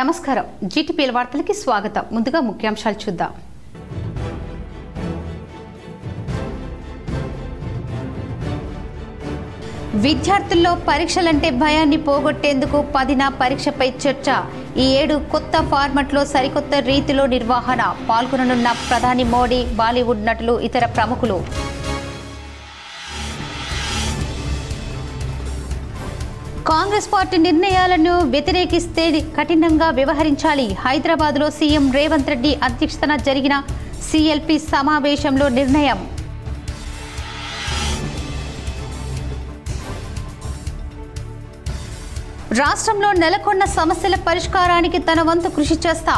నమస్కారం జీటీపీఎల్ వార్తలకి స్వాగతం. ముందుగా ముఖ్యాంశాలు చూద్దాం. విద్యార్థుల్లో పరీక్షలంటే భయాన్ని పోగొట్టేందుకు 10న పరీక్షపై చర్చ. ఈ ఏడు కొత్త ఫార్మాట్లో సరికొత్త రీతిలో నిర్వహణ. పాల్గొననున్న ప్రధాని మోడీ, బాలీవుడ్ నటులు, ఇతర ప్రముఖులు. కాంగ్రెస్ పార్టీ నిర్ణయాలను వ్యతిరేకిస్తే కఠినంగా వ్యవహరించాలి. హైదరాబాద్లో సీఎం రేవంత్ రెడ్డి అధ్యక్షతన జరిగిన సీఎల్పీ సమావేశంలో నిర్ణయం. రాష్ట్రంలో నెలకొన్న సమస్యల పరిష్కారానికి తన వంతు కృషి చేస్తా.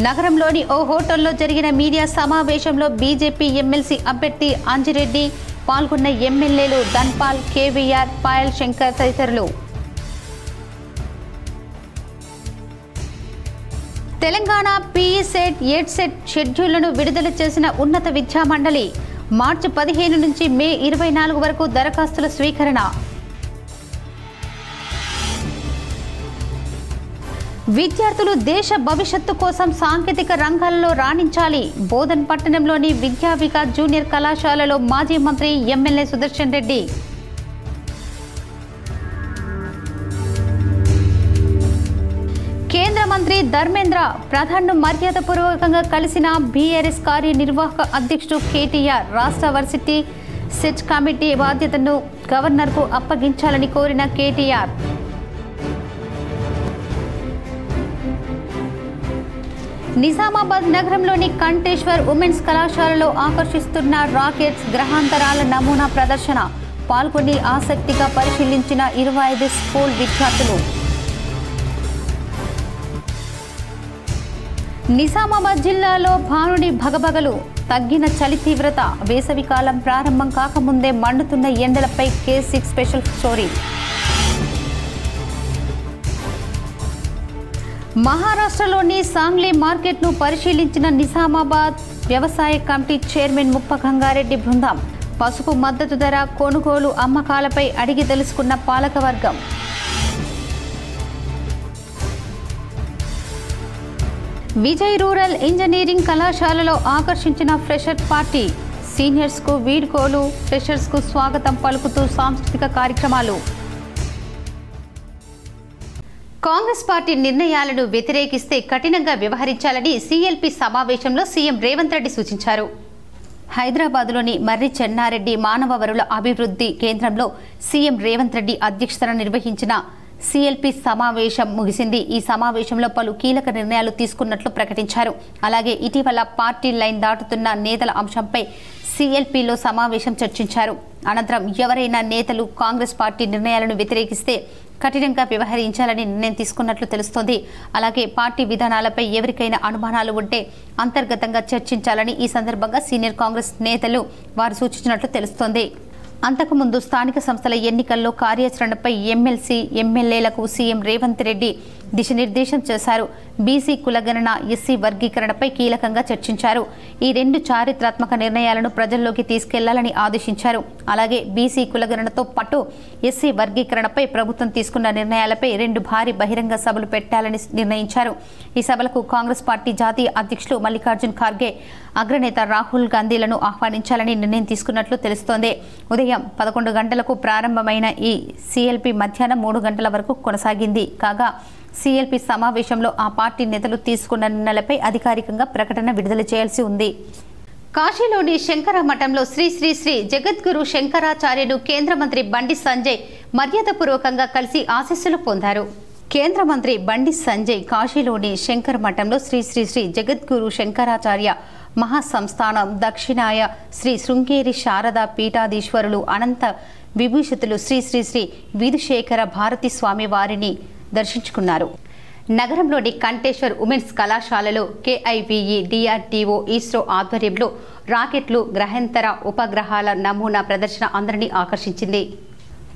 నగరంలోని ఓ హోటల్లో జరిగిన మీడియా సమావేశంలో బీజేపీ ఎమ్మెల్సీ అభ్యర్థి అంజిరెడ్డి పాల్గొన్న ఎమ్మెల్యేలు ధన్పాల్, కేవీఆర్, పాయల్ శంకర్ తదితరులు. తెలంగాణ పీఈ సెట్, ఎయిట్ సెట్ షెడ్యూళ్లను విడుదల చేసిన ఉన్నత విద్యా మండలి. మార్చి 15 నుంచి మే 24 వరకు దరఖాస్తుల స్వీకరణ. విద్యార్థులు దేశ భవిష్యత్తు కోసం సాంకేతిక రంగాల్లో రాణించాలి. బోధన్ పట్టణంలోని విద్యా వికాస్ జూనియర్ కళాశాలలో మాజీ మంత్రి ఎమ్మెల్యే సుదర్శన్ రెడ్డి. కేంద్ర మంత్రి ధర్మేంద్ర ప్రధాన్ను మర్యాదపూర్వకంగా కలిసిన బీఆర్ఎస్ కార్యనిర్వాహక అధ్యక్షుడు కేటీఆర్. రాష్ట్ర వర్సిటీ సెట్ కమిటీ బాధ్యతను గవర్నర్కు అప్పగించాలని కోరిన కేటీఆర్. నిజామాబాద్ నగరంలోని కంఠేశ్వర్ ఉమెన్స్ కళాశాలలో ఆకర్షిస్తున్న రాకెట్స్, గ్రహాంతరాల నమూనా ప్రదర్శన. పాల్గొని ఆసక్తిగా పరిశీలించిన 25 స్కూల్ విద్యార్థులు. నిజామాబాద్ జిల్లాలో భానుడి భగభగలు. తగ్గిన చలి తీవ్రత. వేసవికాలం ప్రారంభం కాకముందే మండుతున్న ఎండలపై K6 స్పెషల్ స్టోరీ. మహారాష్ట్రలోని సాంగ్లీ మార్కెట్ను పరిశీలించిన నిజామాబాద్ వ్యవసాయ కమిటీ చైర్మన్ ముప్ప గంగారెడ్డి బృందం. పసుపు మద్దతు ధర, కొనుగోలు, అమ్మకాలపై అడిగి తెలుసుకున్న పాలకవర్గం. విజయ్ రూరల్ ఇంజనీరింగ్ కళాశాలలో ఆకర్షించిన ఫ్రెషర్ పార్టీ. సీనియర్స్కు వీడ్కోలు, ఫ్రెషర్స్కు స్వాగతం పలుకుతూ సాంస్కృతిక కార్యక్రమాలు. కాంగ్రెస్ పార్టీ నిర్ణయాలను వ్యతిరేకిస్తే కఠినంగా వ్యవహరించాలని సీఎల్పీ సమావేశంలో సీఎం రేవంత్ రెడ్డి సూచించారు. హైదరాబాద్లోని మర్రి చెన్నారెడ్డి మానవ వనరుల అభివృద్ధి కేంద్రంలో సీఎం రేవంత్ రెడ్డి అధ్యక్షతన నిర్వహించిన సీఎల్పీ సమావేశం ముగిసింది. ఈ సమావేశంలో పలు కీలక నిర్ణయాలు తీసుకున్నట్లు ప్రకటించారు. అలాగే ఇటీవల పార్టీ లైన్ దాటుతున్న నేతల అంశంపై సీఎల్పీలో సమావేశం చర్చించారు. అనంతరం ఎవరైనా నేతలు కాంగ్రెస్ పార్టీ నిర్ణయాలను వ్యతిరేకిస్తే కఠినంగా వ్యవహరించాలని నిర్ణయం తీసుకున్నట్లు తెలుస్తోంది. అలాగే పార్టీ విధానాలపై ఎవరికైనా అనుమానాలు ఉంటే అంతర్గతంగా చర్చించాలని ఈ సందర్భంగా సీనియర్ కాంగ్రెస్ నేతలు వారు సూచించినట్లు తెలుస్తోంది. అంతకుముందు స్థానిక సంస్థల ఎన్నికల్లో కార్యాచరణపై ఎమ్మెల్సీ, ఎమ్మెల్యేలకు సీఎం రేవంత్ రెడ్డి దిశానిర్దేశం చేశారు. బీసీ కులగణన, ఎస్సీ వర్గీకరణపై కీలకంగా చర్చించారు. ఈ 2 చారిత్రాత్మక నిర్ణయాలను ప్రజల్లోకి తీసుకెళ్లాలని ఆదేశించారు. అలాగే బీసీ కులగణనతో పాటు ఎస్సీ వర్గీకరణపై ప్రభుత్వం తీసుకున్న నిర్ణయాలపై 2 భారీ బహిరంగ సభలు పెట్టాలని నిర్ణయించారు. ఈ సభలకు కాంగ్రెస్ పార్టీ జాతీయ అధ్యక్షులు మల్లికార్జున్ ఖార్గే, అగ్రనేత రాహుల్ గాంధీలను ఆహ్వానించాలని నిర్ణయం తీసుకున్నట్లు తెలుస్తోంది. ఉదయం 11 గంటలకు ప్రారంభమైన ఈ సీఎల్పీ మధ్యాహ్నం 3 గంటల వరకు కొనసాగింది. కాగా సీఎల్పీ సమావేశంలో ఆ పార్టీ నేతలు తీసుకున్న నిర్ణయాలపై అధికారికంగా ప్రకటన విడుదల చేయాల్సి ఉంది. కాశీలోని శంకర మఠంలో శ్రీ శ్రీ శ్రీ జగద్గురు శంకరాచార్యులు కేంద్ర మంత్రి బండి సంజయ్ మర్యాదపూర్వకంగా కలిసి ఆశీస్సులు పొందారు. కేంద్ర మంత్రి బండి సంజయ్ కాశీలోని శంకర మఠంలో శ్రీ శ్రీ శ్రీ జగద్గురు శంకరాచార్య మహాసంస్థానం దక్షిణాయ శ్రీ శృంగేరి శారదా పీఠాధీశ్వరులు అనంత విభూషితులు శ్రీ శ్రీ శ్రీ విధుశేఖర భారతి స్వామి వారిని దర్శించుకున్నారు. నగరంలోని కంఠేశ్వర్ ఉమెన్స్ కళాశాలలో KIVE, DRDO, ఇస్రో ఆధ్వర్యంలో రాకెట్లు, గ్రహాంతర ఉపగ్రహాల నమూనా ప్రదర్శన అందరినీ ఆకర్షించింది.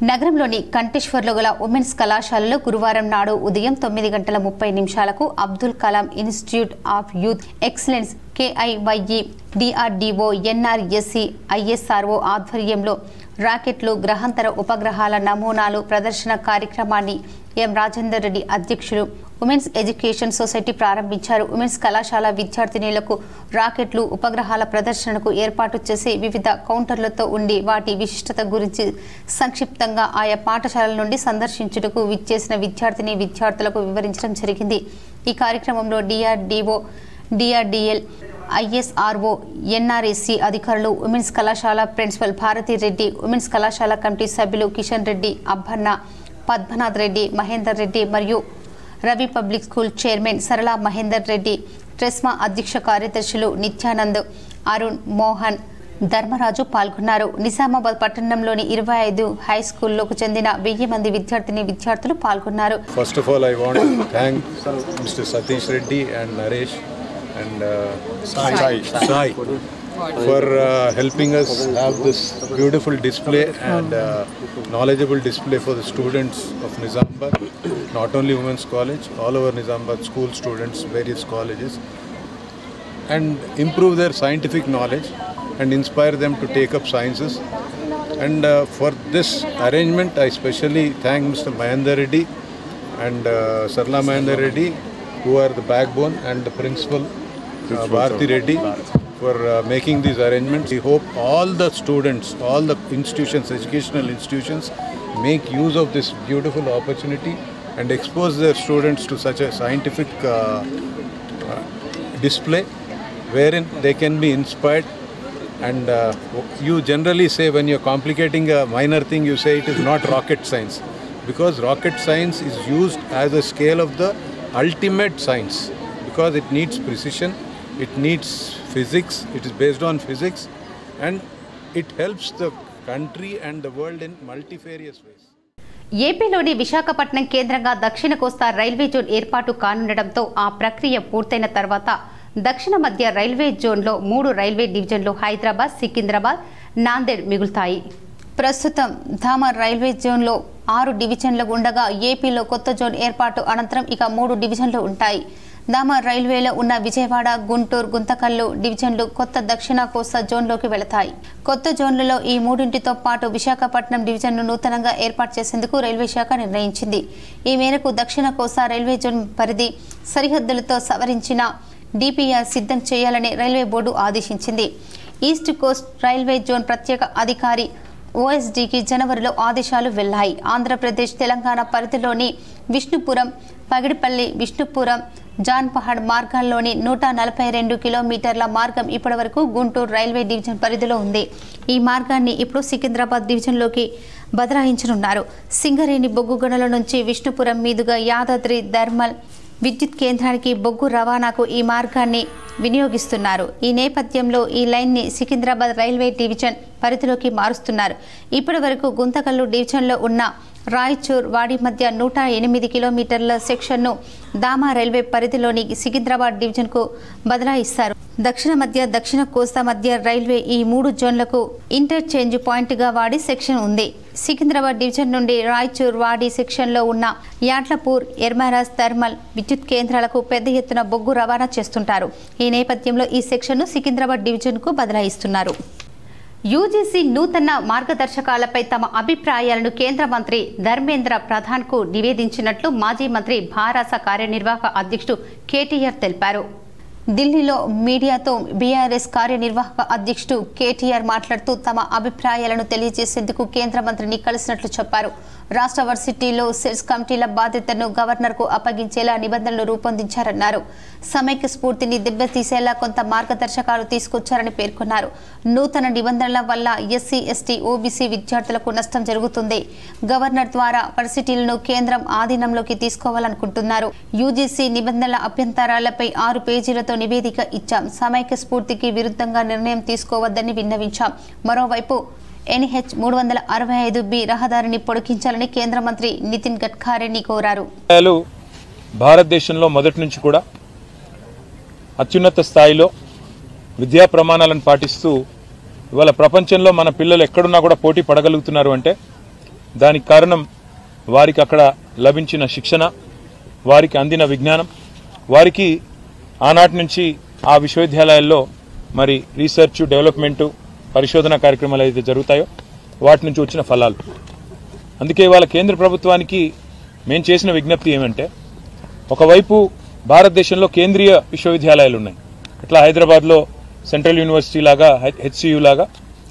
నగరంలోని కంఠేశ్వర్లో గల ఉమెన్స్ కళాశాలలో గురువారం నాడు ఉదయం 9:30 Abdul Kalam institute of youth excellence KIYE, DRDO, NRSC, ISRO ఆధ్వర్యంలో రాకెట్లు, గ్రహాంతర ఉపగ్రహాల నమూనాలు ప్రదర్శన కార్యక్రమాన్ని ఎం రాజేందర్ రెడ్డి అధ్యక్షులు ఉమెన్స్ ఎడ్యుకేషన్ సొసైటీ ప్రారంభించారు. ఉమెన్స్ కళాశాల విద్యార్థినులకు రాకెట్లు, ఉపగ్రహాల ప్రదర్శనకు ఏర్పాటు చేసి వివిధ కౌంటర్లతో ఉండి వాటి విశిష్టత గురించి సంక్షిప్తంగా ఆయా పాఠశాలల నుండి సందర్శించుటకు విచ్చేసిన విద్యార్థులకు వివరించడం జరిగింది. ఈ కార్యక్రమంలో డిఆర్డీఓ, డిఆర్డీఎల్, ఐఎస్ఆర్ఓ, ఎన్ఆర్ఎస్సి అధికారులు, ఉమెన్స్ కళాశాల ప్రిన్సిపల్ భారతీ రెడ్డి, ఉమెన్స్ కళాశాల కమిటీ సభ్యులు కిషన్ రెడ్డి, అబ్బన్న, పద్మనాథ్ రెడ్డి, మహేందర్ రెడ్డి మరియు Ravi public school chairman Sarala Mahender Reddy, ట్రెస్మా అధ్యక్ష కార్యదర్శులు నిత్యానంద్, అరుణ్, మోహన్, ధర్మరాజు పాల్గొన్నారు. నిజామాబాద్ పట్టణంలోని 25 హై స్కూల్లకు చెందిన 1000 మంది విద్యార్థులు పాల్గొన్నారు. First of all, I want to thank Mr. Satish Reddy and Naresh and Sai for helping us have this beautiful display and knowledgeable display for the students of Nizamabad, not only Women's College, all over Nizamabad school students, various colleges, and improve their scientific knowledge and inspire them to take up sciences. And for this arrangement, I especially thank Mr. Mahendra Reddy and Sarla Mahendra Reddy, who are the backbone, and the principal Bharati Reddy for making these arrangements. We hope all the students, all the institutions, educational institutions, make use of this beautiful opportunity and expose their students to such a scientific display wherein they can be inspired. And you generally say, when you're complicating a minor thing, you say it is not rocket science, because rocket science is used as a scale of the ultimate science, because it needs precision, it needs physics, it is based on physics, and it helps the country and the world in multifarious ways. ఏపీలోని విశాఖపట్నం కేంద్రంగా దక్షిణ కోస్తా railway zone ఏర్పాటు కానుండటంతో ఆ ప్రక్రియ పూర్తయిన తర్వాత దక్షిణ మధ్య రైల్వే జోన్లో 3 రైల్వే డివిజన్లు హైదరాబాద్, సికింద్రాబాద్, నాందేడ్ మిగులుతాయి. ప్రస్తుతం ధామర్ రైల్వే జోన్లో 6 డివిజన్లు ఉండగా ఏపీలో కొత్త జోన్ ఏర్పాటు అనంతరం ఇక 3 డివిజన్లు ఉంటాయి. ధామర్ రైల్వేలో ఉన్న విజయవాడ, గుంటూరు, గుంతకల్లు డివిజన్లు కొత్త దక్షిణ కోస్తా జోన్లోకి వెళతాయి. కొత్త జోన్లలో ఈ 3తో పాటు విశాఖపట్నం డివిజన్ను నూతనంగా ఏర్పాటు చేసేందుకు రైల్వే శాఖ నిర్ణయించింది. ఈ మేరకు దక్షిణ కోస్తా రైల్వే జోన్ పరిధి సరిహద్దులతో సవరించిన డిపిఆర్ సిద్ధం చేయాలని రైల్వే బోర్డు ఆదేశించింది. ఈస్ట్ కోస్ట్ రైల్వే జోన్ ప్రత్యేక అధికారి ఓఎస్డీకి జనవరిలో ఆదేశాలు వెళ్లాయి. ఆంధ్రప్రదేశ్, తెలంగాణ పరిధిలోని విష్ణుపురం, పగిడిపల్లి, విష్ణుపురం, జాన్పహాడ్ మార్గాల్లోని 142 కిలోమీటర్ల మార్గం ఇప్పటివరకు గుంటూరు రైల్వే డివిజన్ పరిధిలో ఉంది. ఈ మార్గాన్ని ఇప్పుడు సికింద్రాబాద్ డివిజన్లోకి బదలాయించనున్నారు. సింగరేణి బొగ్గు గనుల నుంచి విష్ణుపురం మీదుగా యాదాద్రి థర్మల్ విద్యుత్ కేంద్రానికి బొగ్గు రవాణాకు ఈ మార్గాన్ని వినియోగిస్తున్నారు. ఈ నేపథ్యంలో ఈ లైన్ని సికింద్రాబాద్ రైల్వే డివిజన్ పరిధిలోకి మారుస్తున్నారు. ఇప్పటి వరకు గుంతకల్లు డివిజన్లో ఉన్న రాయచూర్, వాడి మధ్య 108 కిలోమీటర్ల సెక్షన్ను దామా రైల్వే పరిధిలోని సికింద్రాబాద్ డివిజన్కు బదలాయిస్తారు. దక్షిణ మధ్య, దక్షిణ కోస్తా మధ్య రైల్వే ఈ 3 జోన్లకు ఇంటర్చేంజ్ పాయింట్గా వాడి సెక్షన్ ఉంది. సికింద్రాబాద్ డివిజన్ నుండి రాయచూర్, వాడి సెక్షన్లో ఉన్న యాట్లపూర్, ఎర్మరాజ్ థర్మల్ విద్యుత్ కేంద్రాలకు పెద్ద ఎత్తున బొగ్గు రవాణా చేస్తుంటారు. ఈ నేపథ్యంలో ఈ సెక్షన్ను సికింద్రాబాద్ డివిజన్కు బదలాయిస్తున్నారు. యూజీసీ నూతన మార్గదర్శకాలపై తమ అభిప్రాయాలను కేంద్ర మంత్రి ధర్మేంద్ర ప్రధాన్కు నివేదించినట్లు మాజీ మంత్రి భారాస కార్యనిర్వాహక అధ్యక్షుడు కేటీఆర్ తెలిపారు. ఢిల్లీలో మీడియాతో బీఆర్ఎస్ కార్యనిర్వాహక అధ్యక్షుడు కేటీఆర్ మాట్లాడుతూ తమ అభిప్రాయాలను తెలియజేసేందుకు కేంద్ర మంత్రిని కలిసినట్లు చెప్పారు. రాష్ట్ర వర్సిటీలో సెల్స్ కమిటీల బాధ్యతను గవర్నర్కు అప్పగించేలా నిబంధనలు రూపొందించారన్నారు. సమైక్య స్ఫూర్తిని దెబ్బతీసేలా కొంత మార్గదర్శకాలు తీసుకొచ్చారని పేర్కొన్నారు. నూతన నిబంధనల వల్ల ఎస్సీ, ఎస్టీ, ఓబీసీ విద్యార్థులకు నష్టం జరుగుతుంది. గవర్నర్ ద్వారా వర్సిటీలను కేంద్రం ఆధీనంలోకి తీసుకోవాలనుకుంటున్నారు. యూజీసీ నిబంధనల అభ్యంతరాలపై 6 పేజీలతో నివేదిక ఇచ్చాం. సమైక్య స్ఫూర్తికి విరుద్ధంగా నిర్ణయం తీసుకోవద్దని విన్నవించాం. మరోవైపు NH 365B రహదారిని పొడిగించాలని కేంద్ర మంత్రి నితిన్ గడ్కరీని కోరారు. భారతదేశంలో మొదటి నుంచి కూడా అత్యున్నత స్థాయిలో విద్యా ప్రమాణాలను పాటిస్తూ ఇవాళ ప్రపంచంలో మన పిల్లలు ఎక్కడున్నా కూడా పోటీ పడగలుగుతున్నారు అంటే దానికి కారణం వారికి అక్కడ లభించిన శిక్షణ, వారికి అందిన విజ్ఞానం, వారికి ఆనాటి నుంచి ఆ విశ్వవిద్యాలయాల్లో మరి రీసెర్చ్, డెవలప్మెంట్, పరిశోధన కార్యక్రమాలు అయితే జరుగుతాయో వాటి నుంచి వచ్చిన ఫలాలు. అందుకే ఇవాళ కేంద్ర ప్రభుత్వానికి మేము చేసిన విజ్ఞప్తి ఏమంటే ఒకవైపు భారతదేశంలో కేంద్రీయ విశ్వవిద్యాలయాలు ఉన్నాయి. అట్లా హైదరాబాద్లో సెంట్రల్ యూనివర్సిటీ లాగా హెచ్సియు లాగా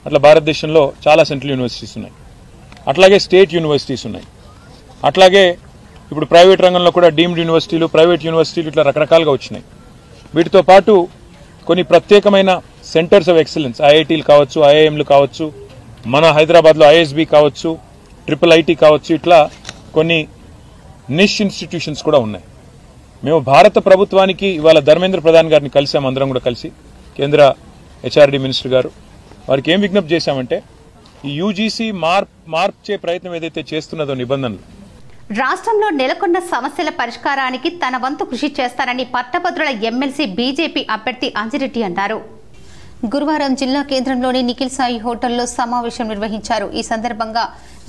అట్లా భారతదేశంలో చాలా సెంట్రల్ యూనివర్సిటీస్ ఉన్నాయి. అట్లాగే స్టేట్ యూనివర్సిటీస్ ఉన్నాయి. అట్లాగే ఇప్పుడు ప్రైవేట్ రంగంలో కూడా డీమ్డ్ యూనివర్సిటీలు, ప్రైవేట్ యూనివర్సిటీలు ఇట్లా రకరకాలుగా వచ్చినాయి. వీటితో పాటు కొన్ని ప్రత్యేకమైన సెంటర్స్ ఆఫ్ ఎక్సలెన్స్, ఐఐటీలు కావచ్చు, ఐఐఎంలు కావచ్చు, మన హైదరాబాద్లో ఐఎస్బి కావచ్చు, IIIT కావచ్చు, ఇట్లా కొన్ని నిష్ ఇన్స్టిట్యూషన్స్ కూడా ఉన్నాయి. మేము భారత ప్రభుత్వానికి ఇవాళ ధర్మేంద్ర ప్రధాన్ గారిని కలిసాం, అందరం కూడా కలిసి, కేంద్ర హెచ్ఆర్డి మినిస్టర్ గారు. వారికి ఏం విజ్ఞప్తి చేశామంటే ఈ యూజీసీ మార్చే ప్రయత్నం ఏదైతే చేస్తున్నదో నిబంధనలు, రాష్ట్రంలో నెలకొన్న సమస్యల పరిష్కారానికి తన వంతు కృషి చేస్తారని పట్టభద్రుల ఎమ్మెల్సీ బీజేపీ అభ్యర్థి అంజిరెడ్డి అన్నారు. గురువారం జిల్లా కేంద్రంలోని నిఖిల్ సాయి హోటల్లో సమావేశం నిర్వహించారు. ఈ సందర్భంగా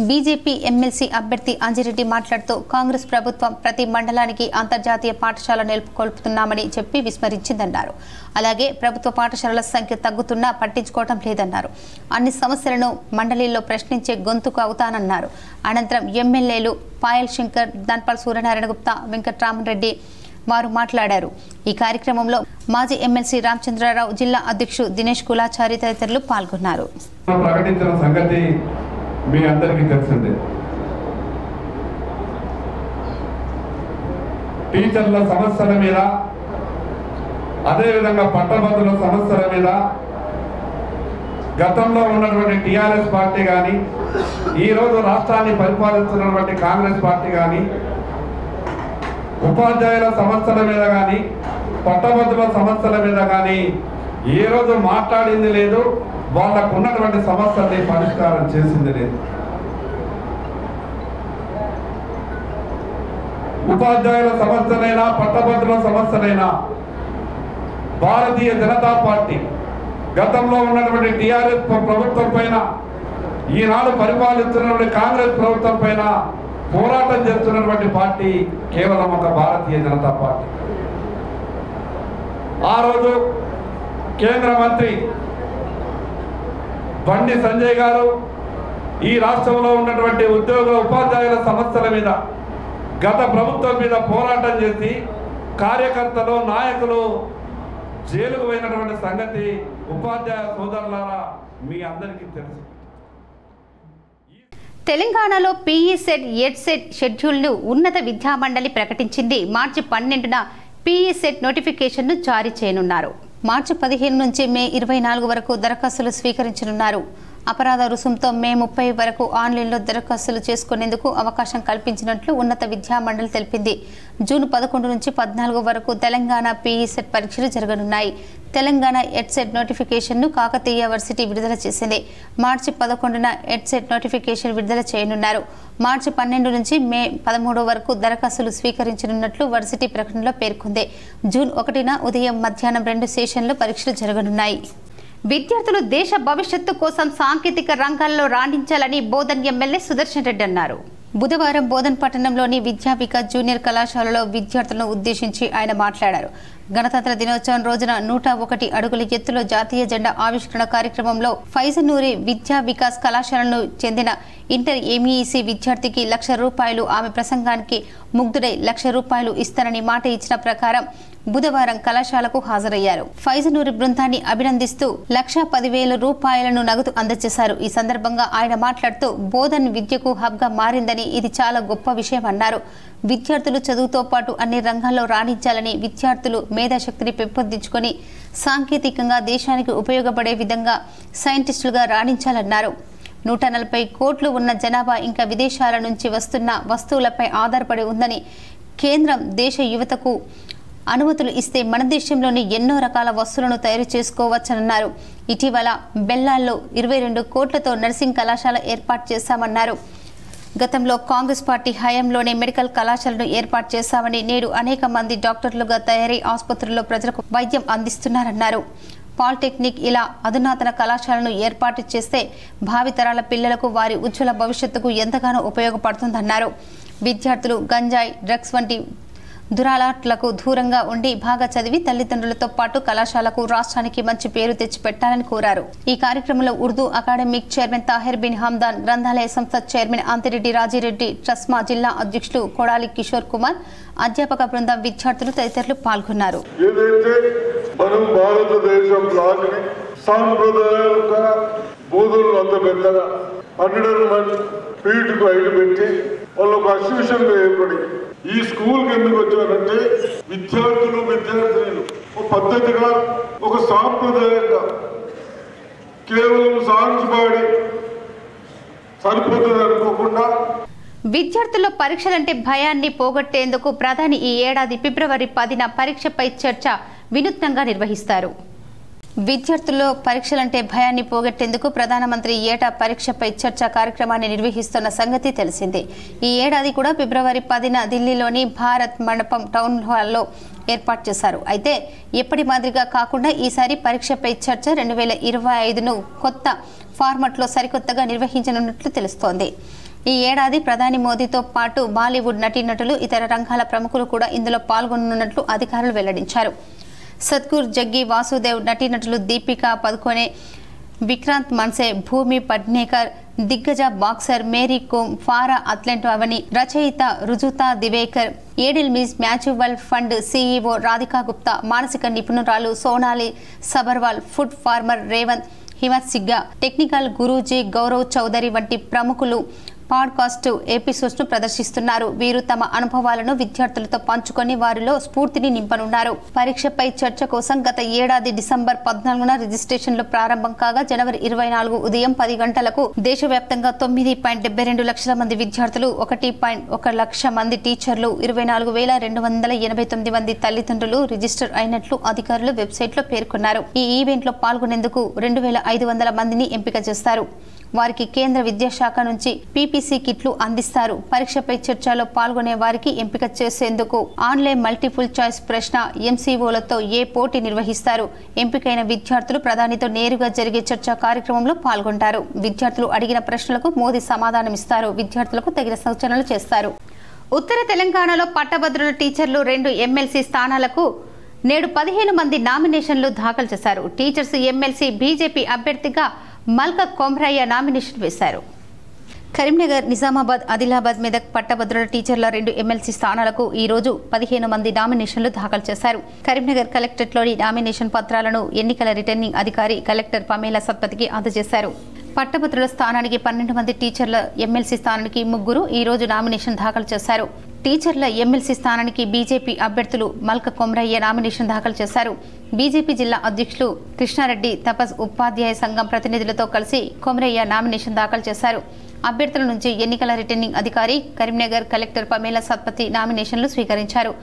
బీజేపీ ఎమ్మెల్సీ అభ్యర్థి అంజిరెడ్డి మాట్లాడుతూ కాంగ్రెస్ ప్రభుత్వం ప్రతి మండలానికి అంతర్జాతీయ పాఠశాల నెలకొల్పుతున్నామని చెప్పి విస్మరించిందన్నారు. అలాగే ప్రభుత్వ పాఠశాలల సంఖ్య తగ్గుతున్నా పట్టించుకోవడం లేదన్నారు. అన్ని సమస్యలను మండలిలో ప్రశ్నించే గొంతుకు అవుతానన్నారు. అనంతరం ఎమ్మెల్యేలు పాయల్ శంకర్, ధన్పాల్ సూర్యనారాయణ గుప్తా, వెంకట్రామన్ రెడ్డి వారు మాట్లాడారు. ఈ కార్యక్రమంలో మాజీ ఎమ్మెల్సీ రామచంద్రరావు, జిల్లా అధ్యక్షుడు దినేష్ కులాచారి తదితరులు పాల్గొన్నారు. ప్రకటించిన సంగతి మీ అందరికీ తెలిసిందే. టీచర్ల సమస్యల మీద, అదేవిధంగా పట్టభద్రుల సమస్యల మీద గతంలో ఉన్నటువంటి టీఆర్ఎస్ పార్టీ కానీ, ఈరోజు రాష్ట్రాన్ని పరిపాలిస్తున్నటువంటి కాంగ్రెస్ పార్టీ కానీ, ఉపాధ్యాయుల సమస్యల మీద కానీ, పట్టభద్రుల సమస్యల మీద కానీ ఏ రోజు మాట్లాడింది లేదు. వాళ్ళకు ఉన్నటువంటి సమస్యల్ని పరిష్కారం చేసింది లేదు. ఉపాధ్యాయుల సమస్యలైనా, పట్టభద్రుల సమస్యలైనా భారతీయ జనతా పార్టీ గతంలో ఉన్నటువంటి టీఆర్ఎస్ ప్రభుత్వం పైన, ఈనాడు పరిపాలిస్తున్నటువంటి కాంగ్రెస్ ప్రభుత్వం పైన పోరాటం చేస్తున్నటువంటి పార్టీ కేవలం ఒక భారతీయ జనతా పార్టీ. ఆ రోజు కేంద్ర మంత్రి బండి సంజయ్ గారు ఈ రాష్ట్రంలో ఉన్నటువంటి ఉపాధ్యాయుల సమస్యల మీద, గత ప్రభుత్వం మీద పోరాటం చేసి కార్యకర్తలు, నాయకులు జైలుకు పోయినటువంటి సంగతి ఉపాధ్యాయ సోదరులారా మీ అందరికీ తెలుసు. తెలంగాణలో పీఈసెట్, ఎడ్సెట్ షెడ్యూల్ను ఉన్నత విద్యామండలి ప్రకటించింది. మార్చి 12న పీఈసెట్ నోటిఫికేషన్ను జారీ చేయనున్నారు. మార్చి 15 నుంచి మే 24 వరకు దరఖాస్తులు స్వీకరించనున్నారు. అపరాధ రుసుంతో మే 30 వరకు ఆన్లైన్లో దరఖాస్తులు చేసుకునేందుకు అవకాశం కల్పించినట్లు ఉన్నత విద్యామండలి తెలిపింది. జూన్ 11 నుంచి 14 వరకు తెలంగాణ పీఈసెట్ పరీక్షలు జరగనున్నాయి. తెలంగాణ ఎడ్సెట్ నోటిఫికేషన్ను కాకతీయ వర్సిటీ విడుదల చేసింది. మార్చి 11న ఎడ్సెట్ నోటిఫికేషన్ విడుదల చేయనున్నారు. మార్చి 12 నుంచి మే 13 వరకు దరఖాస్తులు స్వీకరించనున్నట్లు వర్సిటీ ప్రకటనలో పేర్కొంది. జూన్ 1న ఉదయం, మధ్యాహ్నం 2 సెషన్లు పరీక్షలు జరగనున్నాయి. విద్యార్థులు దేశ భవిష్యత్తు కోసం సాంకేతిక రంగాల్లో రాణించాలని బోధన్ ఎమ్మెల్యే సుదర్శన్ రెడ్డి అన్నారు. బుధవారం బోధన్ పట్టణంలోని విద్యా వికాస్ జూనియర్ కళాశాలలో విద్యార్థులను ఉద్దేశించి ఆయన మాట్లాడారు. గణతంత్ర దినోత్సవం రోజున 101 అడుగుల ఎత్తులో జాతీయ జెండా ఆవిష్కరణ కార్యక్రమంలో ఫైజనూరి విద్యా వికాస్ కళాశాలను చెందిన ఇంటర్ ఎంఈసీ విద్యార్థికి ₹1,00,000 ఆమె ప్రసంగానికి ముగ్ధుడై ₹1,00,000 ఇస్తానని మాట ఇచ్చిన ప్రకారం బుధవారం కళాశాలకు హాజరయ్యారు. ఫైజనూరి బృందాన్ని అభినందిస్తూ ₹110,000 నగదు అందజేశారు. ఈ సందర్భంగా ఆయన మాట్లాడుతూ బోధన్ విద్యకు హబ్గా మారిందని, ఇది చాలా గొప్ప విషయం అన్నారు. విద్యార్థులు చదువుతో పాటు అన్ని రంగాల్లో రాణించాలని, విద్యార్థులు మేధాశక్తిని పెంపొందించుకొని సాంకేతికంగా దేశానికి ఉపయోగపడే విధంగా సైంటిస్టులుగా రాణించాలన్నారు. 140 కోట్లు ఉన్న జనాభా ఇంకా విదేశాల నుంచి వస్తున్న వస్తువులపై ఆధారపడి ఉందని, కేంద్రం దేశ యువతకు అనుమతులు ఇస్తే మన దేశంలోని ఎన్నో రకాల వస్తువులను తయారు చేసుకోవచ్చన్నారు. ఇటీవల బెల్లాల్లో 22 కోట్లతో నర్సింగ్ కళాశాల ఏర్పాటు చేశామన్నారు. గతంలో కాంగ్రెస్ పార్టీ హయాంలోనే మెడికల్ కళాశాలను ఏర్పాటు చేశామని, నేడు అనేక మంది డాక్టర్లుగా తయారై ఆసుపత్రుల్లో ప్రజలకు వైద్యం అందిస్తున్నారన్నారు. పాలిటెక్నిక్ ఇలా అధునాతన కళాశాలను ఏర్పాటు చేస్తే భావితరాల పిల్లలకు వారి ఉజ్వల భవిష్యత్తుకు ఎంతగానో ఉపయోగపడుతుందన్నారు. విద్యార్థులు గంజాయి, డ్రగ్స్ వంటి దురాలవాట్లకు దూరంగా ఉండి బాగా చదివి తల్లిదండ్రులతో పాటు కళాశాలకు రాష్ట్రానికి మంచి పేరు తెచ్చిపెట్టాలని కోరారు. ఈ కార్యక్రమంలో ఉర్దూ అకాడమిక్ చైర్మన్ తాహిర్ బిన్ హమ్దాన్, గ్రంథాలయ సంస్థ చైర్మన్ అంతిరెడ్డి రాజిరెడ్డి, ట్రస్మా జిల్లా అధ్యక్షులు కొడాలి కిషోర్ కుమార్, అధ్యాపక బృందం, విద్యార్థులు తదితరులు పాల్గొన్నారు. సాంప్రదాయాలుగా బోధనలు అంత పెద్దగా 100 మంది ఫీట్కు 5 పెట్టి వాళ్ళు ఒక అసోసియేషన్ ఏర్పడి ఈ స్కూల్కి ఎందుకు వచ్చారంటే విద్యార్థులు విద్యార్థినులు ఒక పద్ధతిగా ఒక సాంప్రదాయంగా కేవలం సాంగ్స్ పాడి సరిపోతుంది అనుకోకుండా విద్యార్థుల్లో పరీక్షలంటే భయాన్ని పోగొట్టేందుకు ప్రధాని ఈ ఏడాది ఫిబ్రవరి 10న పరీక్షపై చర్చ వినూత్నంగా నిర్వహిస్తారు. విద్యార్థుల్లో పరీక్షలంటే భయాన్ని పోగొట్టేందుకు ప్రధానమంత్రి ఏటా పరీక్షపై చర్చ కార్యక్రమాన్ని నిర్వహిస్తున్న సంగతి తెలిసిందే. ఈ ఏడాది కూడా ఫిబ్రవరి 10న ఢిల్లీలోని భారత్ మండపం టౌన్ హాల్లో ఏర్పాటు చేశారు. అయితే ఎప్పటి మాదిరిగా కాకుండా ఈసారి పరీక్షపై చర్చ 2025ను కొత్త ఫార్మాట్లో సరికొత్తగా నిర్వహించనున్నట్లు తెలుస్తోంది. ఈ ఏడాది ప్రధాని మోదీతో పాటు బాలీవుడ్ నటీనటులు, ఇతర రంగాల ప్రముఖులు కూడా ఇందులో పాల్గొనున్నట్లు అధికారులు వెల్లడించారు. సద్గురు జగ్గి వాసుదేవ్, నటీనటులు దీపికా పదుకొనే, విక్రాంత్ మన్సే, భూమి పడ్నేకర్, దిగ్గజ boxer Mary Kom, para athlete Avani, రచయిత Rujuta Diwekar, Edelweiss mutual fund CEO Radhika Gupta, మానసిక నిపుణురాలు సోనాలి సబర్వాల్, ఫుడ్ ఫార్మర్ రేవంత్, హిమత్ సిగ్గా, టెక్నికల్ గురూజీ గౌరవ్ చౌదరి వంటి ప్రముఖులు పాడ్కాస్ట్ ఎపిసోడ్స్ ను ప్రదర్శిస్తున్నారు. వీరు తమ అనుభవాలను విద్యార్థులతో పంచుకొని వారిలో స్ఫూర్తిని నింపనున్నారు. పరీక్షపై చర్చ కోసం గత ఏడాది డిసెంబర్ 14న రిజిస్ట్రేషన్లు ప్రారంభం కాగా జనవరి 24 ఉదయం 10 గంటలకు దేశవ్యాప్తంగా 9.72 లక్షల మంది విద్యార్థులు, 1.1 లక్ష మంది టీచర్లు, 24,289 మంది తల్లిదండ్రులు రిజిస్టర్ అయినట్లు అధికారులు వెబ్సైట్లో పేర్కొన్నారు. ఈ ఈవెంట్లో పాల్గొనేందుకు 2,500 మందిని ఎంపిక చేస్తారు. వారికి కేంద్ర విద్యాశాఖ నుంచి పీపీసీ కిట్లు అందిస్తారు. పరీక్షపై చర్చలో పాల్గొనే వారికి ఎంపిక చేసేందుకు ఆన్లైన్ మల్టిపుల్ చాయిస్ ప్రశ్న, ఎంసీఓలతో పోటీ నిర్వహిస్తారు. ఎంపికైన విద్యార్థులు ప్రధానితో నేరుగా జరిగే చర్చా కార్యక్రమంలో పాల్గొంటారు. విద్యార్థులు అడిగిన ప్రశ్నలకు మోదీ సమాధానమిస్తారు. విద్యార్థులకు తగిన సూచనలు చేస్తారు. ఉత్తర తెలంగాణలో పట్టభద్రుల టీచర్లు 2 ఎమ్మెల్సీ స్థానాలకు నేడు 15 మంది నామినేషన్లు దాఖలు చేశారు. టీచర్స్ ఎమ్మెల్సీ బీజేపీ అభ్యర్థిగా మల్క కొమ్రయ్య నామినేషన్ వేశారు. కరీంనగర్, నిజామాబాద్, ఆదిలాబాద్, మెదక్ పట్టభద్రుల టీచర్ల 2 ఎమ్మెల్సీ స్థానాలకు ఈ రోజు 15 మంది నామినేషన్లు దాఖలు చేశారు. కరీంనగర్ కలెక్టరేట్లోని నామినేషన్ పత్రాలను ఎన్నికల రిటర్నింగ్ అధికారి కలెక్టర్ పమేలా సత్పతికి అందజేశారు. పట్టభద్రుల స్థానానికి 12 మంది, టీచర్ల ఎమ్మెల్సీ స్థానానికి 3 ఈ రోజు నామినేషన్ దాఖలు చేశారు. టీచర్ల ఎమ్మెల్సీ స్థానానికి బీజేపీ అభ్యర్థులు మల్క కొమ్రయ్య నామినేషన్ దాఖలు చేశారు. బీజేపీ జిల్లా అధ్యక్షులు కృష్ణారెడ్డి తపస్ ఉపాధ్యాయ సంఘం ప్రతినిధులతో కలిసి కొమ్రయ్య నామినేషన్ దాఖలు చేశారు. అభ్యర్థుల నుంచి ఎన్నికల రిటర్నింగ్ అధికారి కరీంనగర్ కలెక్టర్ పమేలా సత్పతి నామినేషన్లు స్వీకరించారు.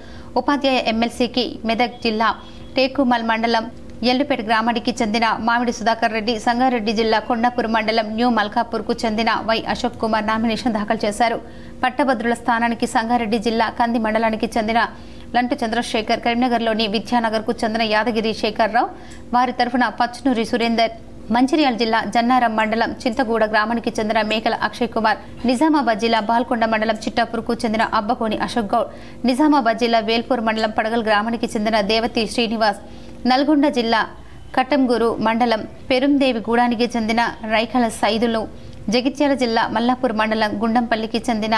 ఉపాధ్యాయ ఎమ్మెల్సీకి మెదక్ జిల్లా టేకుమల్ మండలం ఎల్లుపేట గ్రామానికి చెందిన మామిడి సుధాకర్ రెడ్డి, సంగారెడ్డి జిల్లా కొండాపూర్ మండలం న్యూ మల్కాపూర్కు చెందిన వై అశోక్ కుమార్ నామినేషన్ దాఖలు చేశారు. పట్టభద్రుల స్థానానికి సంగారెడ్డి జిల్లా కంది మండలానికి చెందిన లంటు చంద్రశేఖర్, కరీంనగర్లోని విద్యానగర్కు చెందిన యాదగిరి శేఖర్రావు, వారి తరఫున పచ్చునూరి సురేందర్, మంచిర్యాల జిల్లా జన్నారం మండలం చింతగూడ గ్రామానికి చెందిన మేకల అక్షయ్ కుమార్, నిజామాబాద్ జిల్లా బాల్కొండ మండలం చిట్టాపూర్కు చెందిన అబ్బకోని అశోక్ గౌడ్, నిజామాబాద్ జిల్లా వేల్పూర్ మండలం పడగల్ గ్రామానికి చెందిన దేవతి శ్రీనివాస్, నల్గొండ జిల్లా కట్టంగూరు మండలం పెరుందేవి గూడానికి చెందిన రైకల సైదులు, జగిత్యాల జిల్లా మల్లాపూర్ మండలం గుండంపల్లికి చెందిన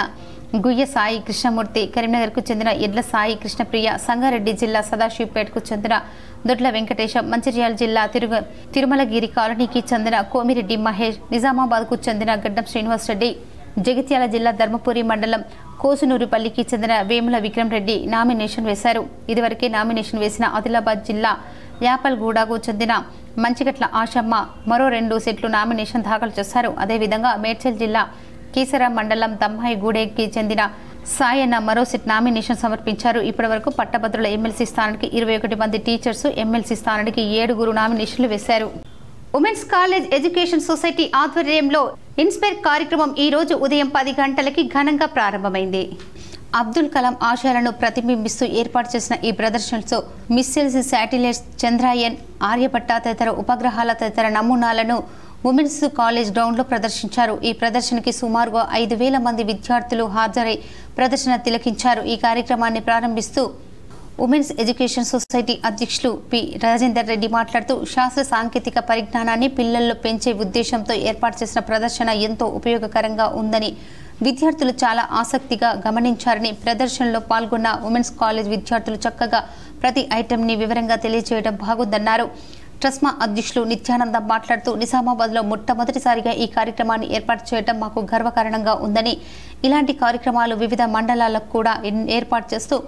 గుయ్య సాయి కృష్ణమూర్తి, కరీంనగర్కు చెందిన ఎడ్ల సాయి కృష్ణప్రియ, సంగారెడ్డి జిల్లా సదాశివపేటకు చెందిన దొడ్ల వెంకటేశం, మంచిర్యాల జిల్లా తిరుమలగిరి కాలనీకి చెందిన కోమిరెడ్డి మహేష్, నిజామాబాద్కు చెందిన గడ్డం శ్రీనివాస్ రెడ్డి, జగిత్యాల జిల్లా ధర్మపురి మండలం కోసునూరుపల్లికి చెందిన వేముల విక్రమ్ రెడ్డి నామినేషన్ వేశారు. ఇదివరకే నామినేషన్ వేసిన ఆదిలాబాద్ జిల్లా యాపల్గూడకు చెందిన మంచిగట్ల ఆశమ్మ మరో 2 సెట్లు నామినేషన్ దాఖలు చేశారు. అదేవిధంగా మేడ్చల్ జిల్లా కీసర మండలం తమ్మాయిగూడెకి చెందిన సాయన్న మరో సెట్ నామినేషన్ సమర్పించారు. ఇప్పటివరకు పట్టభద్రుల ఎమ్మెల్సీ స్థానానికి 21 మంది టీచర్స్, ఎమ్మెల్సీ స్థానానికి 7 నామినేషన్లు వేశారు. ఉమెన్స్ కాలేజ్ ఎడ్యుకేషన్ సొసైటీ ఆధ్వర్యంలో ఇన్స్పైర్ కార్యక్రమం ఈ రోజు ఉదయం 10 గంటలకి ఘనంగా ప్రారంభమైంది. అబ్దుల్ కలాం ఆశయాలను ప్రతిబింబిస్తూ ఏర్పాటు చేసిన ఈ ప్రదర్శనతో మిస్సైల్స్, శాటిలైట్స్, చంద్రయాన్, ఆర్యభట్ట తదితర ఉపగ్రహాల తదితర నమూనాలను ఉమెన్స్ కాలేజ్ గ్రౌండ్లో ప్రదర్శించారు. ఈ ప్రదర్శనకి సుమారుగా 5,000 మంది విద్యార్థులు హాజరై ప్రదర్శన తిలకించారు. ఈ కార్యక్రమాన్ని ప్రారంభిస్తూ ఉమెన్స్ ఎడ్యుకేషన్ సొసైటీ అధ్యక్షులు పి రాజేందర్ రెడ్డి మాట్లాడుతూ శాస్త్ర సాంకేతిక పరిజ్ఞానాన్ని పిల్లల్లో పెంచే ఉద్దేశంతో ఏర్పాటు చేసిన ప్రదర్శన ఎంతో ఉపయోగకరంగా ఉందని, విద్యార్థులు చాలా ఆసక్తిగా గమనించారని, ప్రదర్శనలో పాల్గొన్న ఉమెన్స్ కాలేజ్ విద్యార్థులు చక్కగా ప్రతి ఐటెంని వివరంగా తెలియజేయడం బాగుందన్నారు. ట్రస్మా అధ్యక్షులు నిత్యానందం మాట్లాడుతూ నిజామాబాద్లో మొట్టమొదటిసారిగా ఈ కార్యక్రమాన్ని ఏర్పాటు చేయడం మాకు గర్వకారణంగా ఉందని, ఇలాంటి కార్యక్రమాలు వివిధ మండలాలకు కూడా ఏర్పాటు చేస్తూ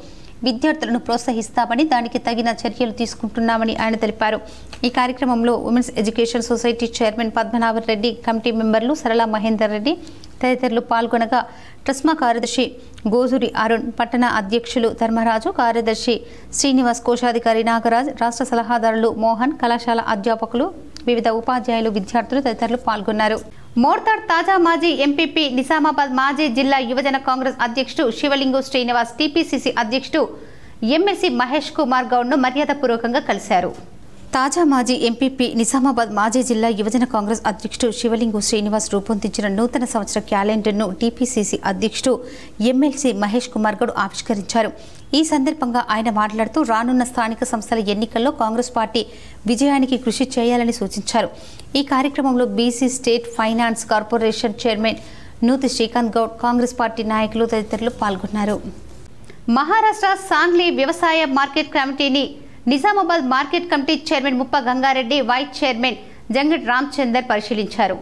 విద్యార్థులను ప్రోత్సహిస్తామని, దానికి తగిన చర్యలు తీసుకుంటున్నామని ఆయన తెలిపారు. ఈ కార్యక్రమంలో women's education society chairman Padmanabha Reddy, committee మెంబర్లు సరళ మహేందర్ రెడ్డి తదితరులు పాల్గొనగా, ట్రస్మా కార్యదర్శి గోజూరి అరుణ్, పట్టణ అధ్యక్షులు ధర్మరాజు, కార్యదర్శి శ్రీనివాస్, కోశాధికారి నాగరాజ్, రాష్ట్ర సలహాదారులు మోహన్, కళాశాల అధ్యాపకులు, వివిధ ఉపాధ్యాయులు, విద్యార్థులు తదితరులు పాల్గొన్నారు. మోర్తాడ్ తాజా మాజీ ఎంపీపీ, నిజామాబాద్ మాజీ జిల్లా యువజన కాంగ్రెస్ అధ్యక్షుడు శివలింగు శ్రీనివాస్, టీపీసీసీ అధ్యక్షుడు ఎమ్మెల్సీ మహేష్ కుమార్ గౌడ్ను మర్యాదపూర్వకంగా కలిశారు. తాజా మాజీ ఎంపీపీ, నిజామాబాద్ మాజీ జిల్లా యువజన కాంగ్రెస్ అధ్యక్షుడు శివలింగు శ్రీనివాస్ రూపొందించిన నూతన సంవత్సర క్యాలెండర్ను టీపీసీసీ అధ్యక్షుడు ఎమ్మెల్సీ మహేష్ కుమార్ గౌడ్ ఆవిష్కరించారు. ఈ సందర్భంగా ఆయన మాట్లాడుతూ రానున్న స్థానిక సంస్థల ఎన్నికల్లో కాంగ్రెస్ పార్టీ విజయానికి కృషి చేయాలని సూచించారు. ఈ కార్యక్రమంలో BC state finance corporation chairman Nuthi Srikanth Goud, Congress party నాయకులు తదితరులు పాల్గొన్నారు. మహారాష్ట్ర సాంగ్లీ వ్యవసాయ మార్కెట్ కమిటీని నిజామాబాద్ మార్కెట్ కమిటీ చైర్మన్ ముప్ప గంగారెడ్డి, వైస్ చైర్మన్ జంగట్ రామచందర్ పరిశీలించారు.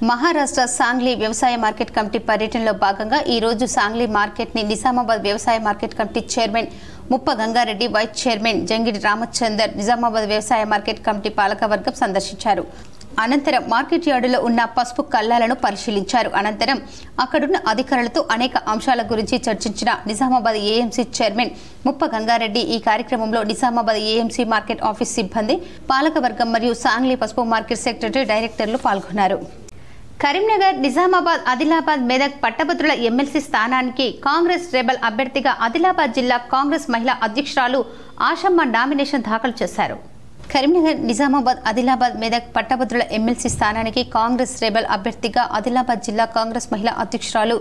మహారాష్ట్ర సాంగ్లీ వ్యవసాయ మార్కెట్ కమిటీ పర్యటనలో భాగంగా ఈ రోజు సాంగ్లీ మార్కెట్ ని నిజామాబాద్ వ్యవసాయ మార్కెట్ కమిటీ చైర్మన్ ముప్ప గంగారెడ్డి, వైస్ చైర్మన్ జంగిడి రామచందర్, నిజామాబాద్ వ్యవసాయ మార్కెట్ కమిటీ పాలకవర్గం సందర్శించారు. అనంతరం మార్కెట్ యార్డులో ఉన్న పసుపు కల్లాలను పరిశీలించారు. అనంతరం అక్కడున్న అధికారులతో అనేక అంశాల గురించి చర్చించిన నిజామాబాద్ ఏఎంసీ చైర్మన్ ముప్ప గంగారెడ్డి ఈ కార్యక్రమంలో నిజామాబాద్ ఏఎంసీ మార్కెట్ ఆఫీస్ సిబ్బంది, పాలకవర్గం మరియు సాంగ్లీ పసుపు మార్కెట్ సెక్రటరీ, డైరెక్టర్లు పాల్గొన్నారు. కరీంనగర్, నిజామాబాద్, ఆదిలాబాద్, మెదక్ పట్టభద్రుల ఎమ్మెల్సీ స్థానానికి కాంగ్రెస్ రెబల్ అభ్యర్థిగా ఆదిలాబాద్ జిల్లా కాంగ్రెస్ మహిళా అధ్యక్షురాలు ఆశమ్మ నామినేషన్ దాఖలు చేశారు. కరీంనగర్, నిజామాబాద్, ఆదిలాబాద్, మెదక్ పట్టభద్రుల ఎమ్మెల్సీ స్థానానికి కాంగ్రెస్ రెబల్ అభ్యర్థిగా ఆదిలాబాద్ జిల్లా కాంగ్రెస్ మహిళా అధ్యక్షురాలు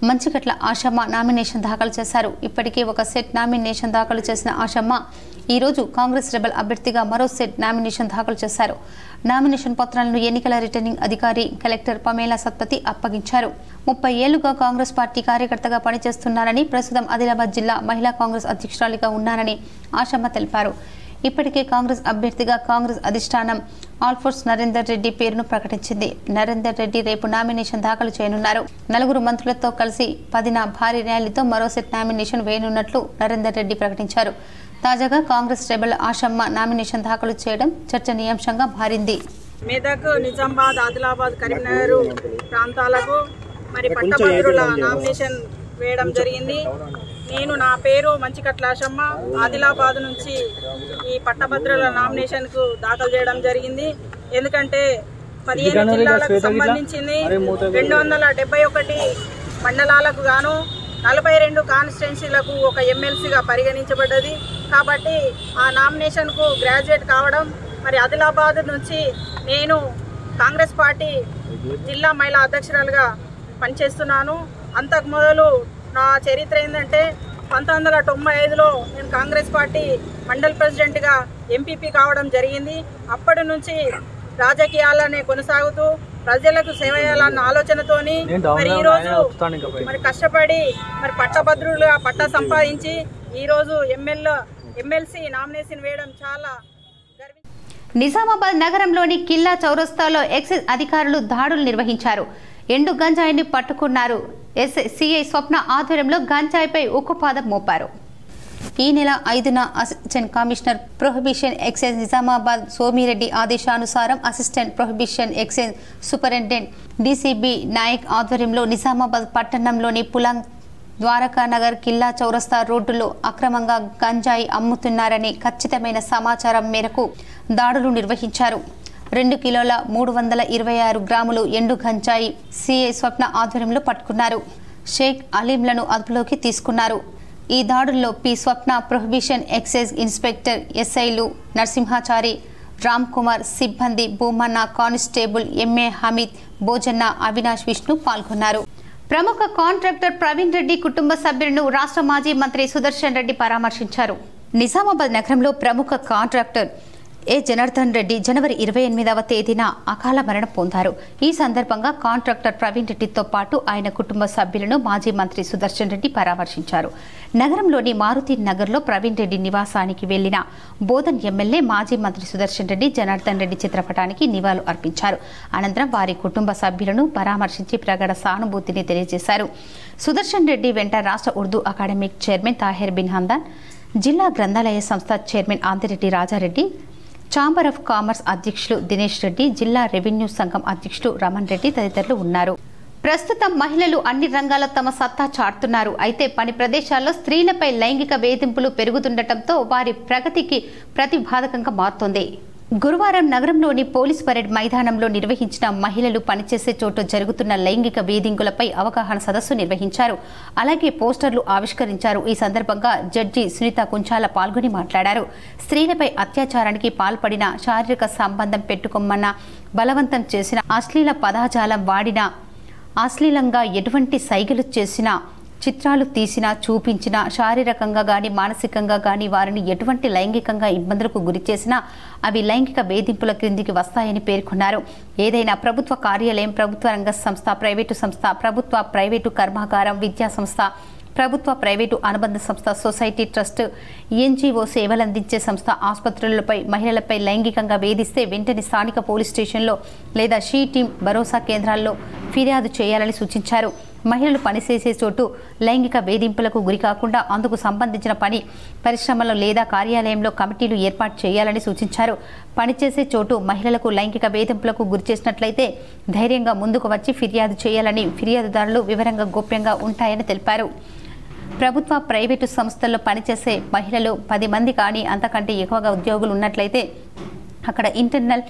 మంచిగట్ల ఆశమ్మ నామినేషన్ దాఖలు చేశారు. ఇప్పటికే ఒక సెట్ నామినేషన్ దాఖలు చేసిన ఆశమ్మ ఈరోజు కాంగ్రెస్ రెబల్ అభ్యర్థిగా మరో సెట్ నామినేషన్ దాఖలు చేశారు. నామినేషన్ పత్రాలను ఎన్నికల రిటర్నింగ్ అధికారి కలెక్టర్ పమేలా సత్పతి అప్పగించారు. 30 ఏళ్లుగా కాంగ్రెస్ పార్టీ కార్యకర్తగా పనిచేస్తున్నారని, ప్రస్తుతం ఆదిలాబాద్ జిల్లా మహిళా కాంగ్రెస్ అధ్యక్షురాలిగా ఉన్నారని ఆశమ్మ తెలిపారు. ఇప్పటికే కాంగ్రెస్ అభ్యర్థిగా కాంగ్రెస్ అధిష్టానం ఆల్ఫోర్స్ నరేందర్ రెడ్డి పేరును ప్రకటించింది. నరేందర్ రెడ్డి రేపు నామినేషన్ దాఖలు చేయనున్నారు. 4 మంత్రులతో కలిసి 10న భారీ ర్యాలీతో మరో సెట్ నామినేషన్ వేయనున్నట్లు నరేందర్ రెడ్డి ప్రకటించారు. తాజాగా కాంగ్రెస్ రెబల్ ఆశమ్మ నామినేషన్ దాఖలు చేయడం చర్చనీయాంశంగా మారింది. మెదక్, నిజామాబాద్, ఆదిలాబాద్, కరీంనగర్ ప్రాంతాలకు మరి పట్టభద్రుల నామినేషన్ వేయడం జరిగింది. నా పేరు మంచిగట్ల ఆశమ్మ, ఆదిలాబాద్ నుంచి ఈ పట్టభద్రుల నామినేషన్కు దాఖలు చేయడం జరిగింది. ఎందుకంటే 15 జిల్లాలకు సంబంధించింది 271 మండలాలకు గాను 42 కాన్స్టిట్యున్సీలకు ఒక ఎమ్మెల్సీగా పరిగణించబడ్డది. కాబట్టి ఆ నామినేషన్కు గ్రాడ్యుయేట్ కావడం, మరి ఆదిలాబాద్ నుంచి నేను కాంగ్రెస్ పార్టీ జిల్లా మహిళా అధ్యక్షురాలుగా పనిచేస్తున్నాను. అంతకు మొదలు నా చరిత్ర ఏంటంటే 1995లో నేను కాంగ్రెస్ పార్టీ మండల్ ప్రెసిడెంట్గా ఎంపీపీ కావడం జరిగింది. అప్పటి నుంచి రాజకీయాలనే కొనసాగుతూ ప్రజలకు సేవ చేయాలన్న ఆలోచనతోని మరి ఈరోజు మరి కష్టపడి మరి పట్టభద్రులుగా పట్టా సంపాదించి ఈరోజు ఎమ్మెల్సీ నామినేషన్ వేయడం చాలా నిజామాబాద్ నగరంలోని కిల్లా చౌరస్తాలో ఎక్సైజ్ అధికారులు దాడులు నిర్వహించారు. ఎండు గంజాయిని పట్టుకున్నారు. సిఐ స్వప్న ఆధ్వర్యంలో గంజాయిపై ఉక్కుపాదం మోపారు. ఈ నెల 5న assistant commissioner prohibition excise Nizamabad Somireddy ఆదేశానుసారం assistant prohibition excise superintendent DCB Nayak ఆధ్వర్యంలో నిజామాబాద్ పట్టణంలోని పులాంగ్, ద్వారకానగర్, కిల్లా చౌరస్తా రోడ్డులో అక్రమంగా గంజాయి అమ్ముతున్నారని ఖచ్చితమైన సమాచారం మేరకు దాడులు నిర్వహించారు. 2 కిలోల 326 గ్రాములు ఎండు గంజాయి సిఐ స్వప్న ఆధ్వర్యంలో పట్టుకున్నారు. షేక్ అలీంలను అదుపులోకి తీసుకున్నారు. ఈ దాడుల్లో పి స్వప్న, ప్రొహిబిషన్ ఎక్సైజ్ ఇన్స్పెక్టర్ ఎస్ఐలు నరసింహాచారి, రామ్ కుమార్, సిబ్బంది భూమన్న, కానిస్టేబుల్ ఎంఏ హమీద్, భోజన్న, అవినాష్, విష్ణు పాల్గొన్నారు. ప్రముఖ కాంట్రాక్టర్ ప్రవీణ్ రెడ్డి కుటుంబ సభ్యులను రాష్ట్ర మాజీ మంత్రి సుదర్శన్ రెడ్డి పరామర్శించారు. నిజామాబాద్ నగరంలో ప్రముఖ కాంట్రాక్టర్ ఏ జనార్దన్ రెడ్డి జనవరి 28వ తేదీన అకాల మరణం పొందారు. ఈ సందర్భంగా కాంట్రాక్టర్ ప్రవీణ్ రెడ్డితో పాటు ఆయన కుటుంబ సభ్యులను మాజీ మంత్రి సుదర్శన్ రెడ్డి పరామర్శించారు. నగరంలోని మారుతి నగర్లో ప్రవీణ్ రెడ్డి నివాసానికి వెళ్లిన బోధన్ ఎమ్మెల్యే మాజీ మంత్రి సుదర్శన్ రెడ్డి జనార్దన్ రెడ్డి చిత్రపటానికి నివాళులు అర్పించారు. అనంతరం వారి కుటుంబ సభ్యులను పరామర్శించి ప్రగాఢ సానుభూతిని తెలియజేశారు. సుదర్శన్ రెడ్డి వెంట రాష్ట్ర ఉర్దూ అకాడమిక్ చైర్మన్ తాహిర్ బిన్ హందాన్, జిల్లా గ్రంథాలయ సంస్థ chairman Andireddy Rajareddy, chamber of commerce అధ్యక్షులు దినేష్ రెడ్డి, జిల్లా రెవెన్యూ సంఘం అధ్యక్షులు రమణ్ రెడ్డి తదితరులు ఉన్నారు. ప్రస్తుతం మహిళలు అన్ని రంగాల్లో తమ సత్తా చాటుతున్నారు. అయితే పని ప్రదేశాల్లో స్త్రీలపై లైంగిక వేధింపులు పెరుగుతుండటంతో వారి ప్రగతికి ప్రతిబాధకంగా మారుతోంది. గురువారం నగరంలోని పోలీస్ పరేడ్ మైదానంలో నిర్వహించిన మహిళలు పనిచేసే చోట జరుగుతున్న లైంగిక వేధింపులపై అవగాహన సదస్సు నిర్వహించారు. అలాగే పోస్టర్లు ఆవిష్కరించారు. ఈ సందర్భంగా జడ్జి సునీత కుంచాల పాల్గొని మాట్లాడారు. స్త్రీలపై అత్యాచారానికి పాల్పడిన, శారీరక సంబంధం పెట్టుకోమన్న, బలవంతం చేసిన, అశ్లీల పదజాలం వాడిన, అశ్లీలంగా ఎటువంటి సైగలు చేసినా, చిత్రాలు తీసినా, చూపించినా, శారీరకంగా గాని మానసికంగా గాని వారిని ఎటువంటి లైంగికంగా ఇబ్బందులకు గురి చేసినా అవి లైంగిక వేధింపుల క్రిందికి వస్తాయని పేర్కొన్నారు. ఏదైనా ప్రభుత్వ కార్యాలయం, ప్రభుత్వ రంగ సంస్థ, ప్రైవేటు సంస్థ, ప్రభుత్వ ప్రైవేటు కర్మాగారం, విద్యా సంస్థ, ప్రభుత్వ ప్రైవేటు అనుబంధ సంస్థ, సొసైటీ, ట్రస్ట్, ఎన్జీఓ సేవలందించే సంస్థ, ఆసుపత్రులపై మహిళలపై లైంగికంగా వేధిస్తే వెంటనే స్థానిక పోలీస్ స్టేషన్లో లేదా షీ టీం భరోసా కేంద్రాల్లో ఫిర్యాదు చేయాలని సూచించారు. మహిళలు పనిచేసే చోటు లైంగిక వేధింపులకు గురి కాకుండా అందుకు సంబంధించిన పని పరిశ్రమలో లేదా కార్యాలయంలో కమిటీలు ఏర్పాటు చేయాలని సూచించారు. పనిచేసే చోటు మహిళలకు లైంగిక వేధింపులకు గురి చేసినట్లయితే ధైర్యంగా ముందుకు వచ్చి ఫిర్యాదు చేయాలని, ఫిర్యాదుదారులు వివరంగా గోప్యంగా ఉంటాయని తెలిపారు. ప్రభుత్వ ప్రైవేటు సంస్థల్లో పనిచేసే మహిళలు 10 మంది కానీ అంతకంటే ఎక్కువగా ఉద్యోగులు ఉన్నట్లయితే అక్కడ ఇంటర్నల్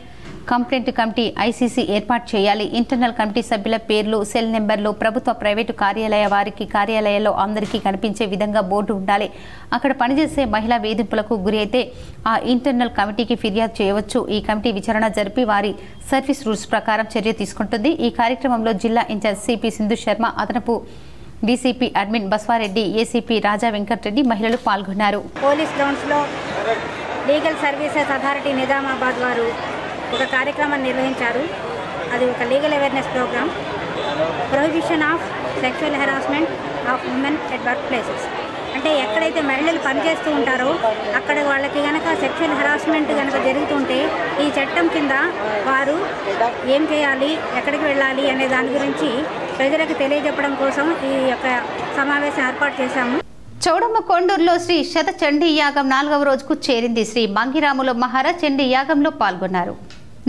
కంప్లైంట్ కమిటీ ఐసీసీ ఏర్పాటు చేయాలి. ఇంటర్నల్ కమిటీ సభ్యుల పేర్లు, సెల్ నెంబర్లు ప్రభుత్వ ప్రైవేటు కార్యాలయ వారికి కార్యాలయాల్లో అందరికీ కనిపించే విధంగా బోర్డు ఉండాలి. అక్కడ పనిచేసే మహిళా వేధింపులకు గురి అయితే ఆ ఇంటర్నల్ కమిటీకి ఫిర్యాదు చేయవచ్చు. ఈ కమిటీ విచారణ జరిపి వారి సర్వీస్ రూల్స్ ప్రకారం చర్య తీసుకుంటుంది. ఈ కార్యక్రమంలో జిల్లా ఇన్ఛార్జ్ సిపి సింధు శర్మ, అదనపు డీసీపీ అడ్మిన్ బస్వారెడ్డి, ఏసీపీ రాజా వెంకటరెడ్డి మహిళలు పాల్గొన్నారు. పోలీస్ గ్రౌండ్స్లో లీగల్ సర్వీసెస్ అథారిటీ నిజామాబాద్ వారు ఒక కార్యక్రమాన్ని నిర్వహించారు. అది ఒక legal awareness program, prohibition of sexual harassment of women at work places. అంటే ఎక్కడైతే మహిళలు పనిచేస్తూ ఉంటారో అక్కడ వాళ్ళకి కనుక సెక్షువల్ హెరాస్మెంట్ కనుక జరుగుతుంటే ఈ చట్టం కింద వారు ఏం చేయాలి, ఎక్కడికి వెళ్ళాలి అనే దాని గురించి ప్రజలకు తెలియజెప్పడం కోసం ఈ యొక్క సమావేశం ఏర్పాటు చేశాము. చౌడమ్మ కొండూరులో శ్రీ శత చండీ యాగం 4వ రోజుకు చేరింది. శ్రీ మంగిరాముల మహారాజ్ చండీ యాగంలో పాల్గొన్నారు.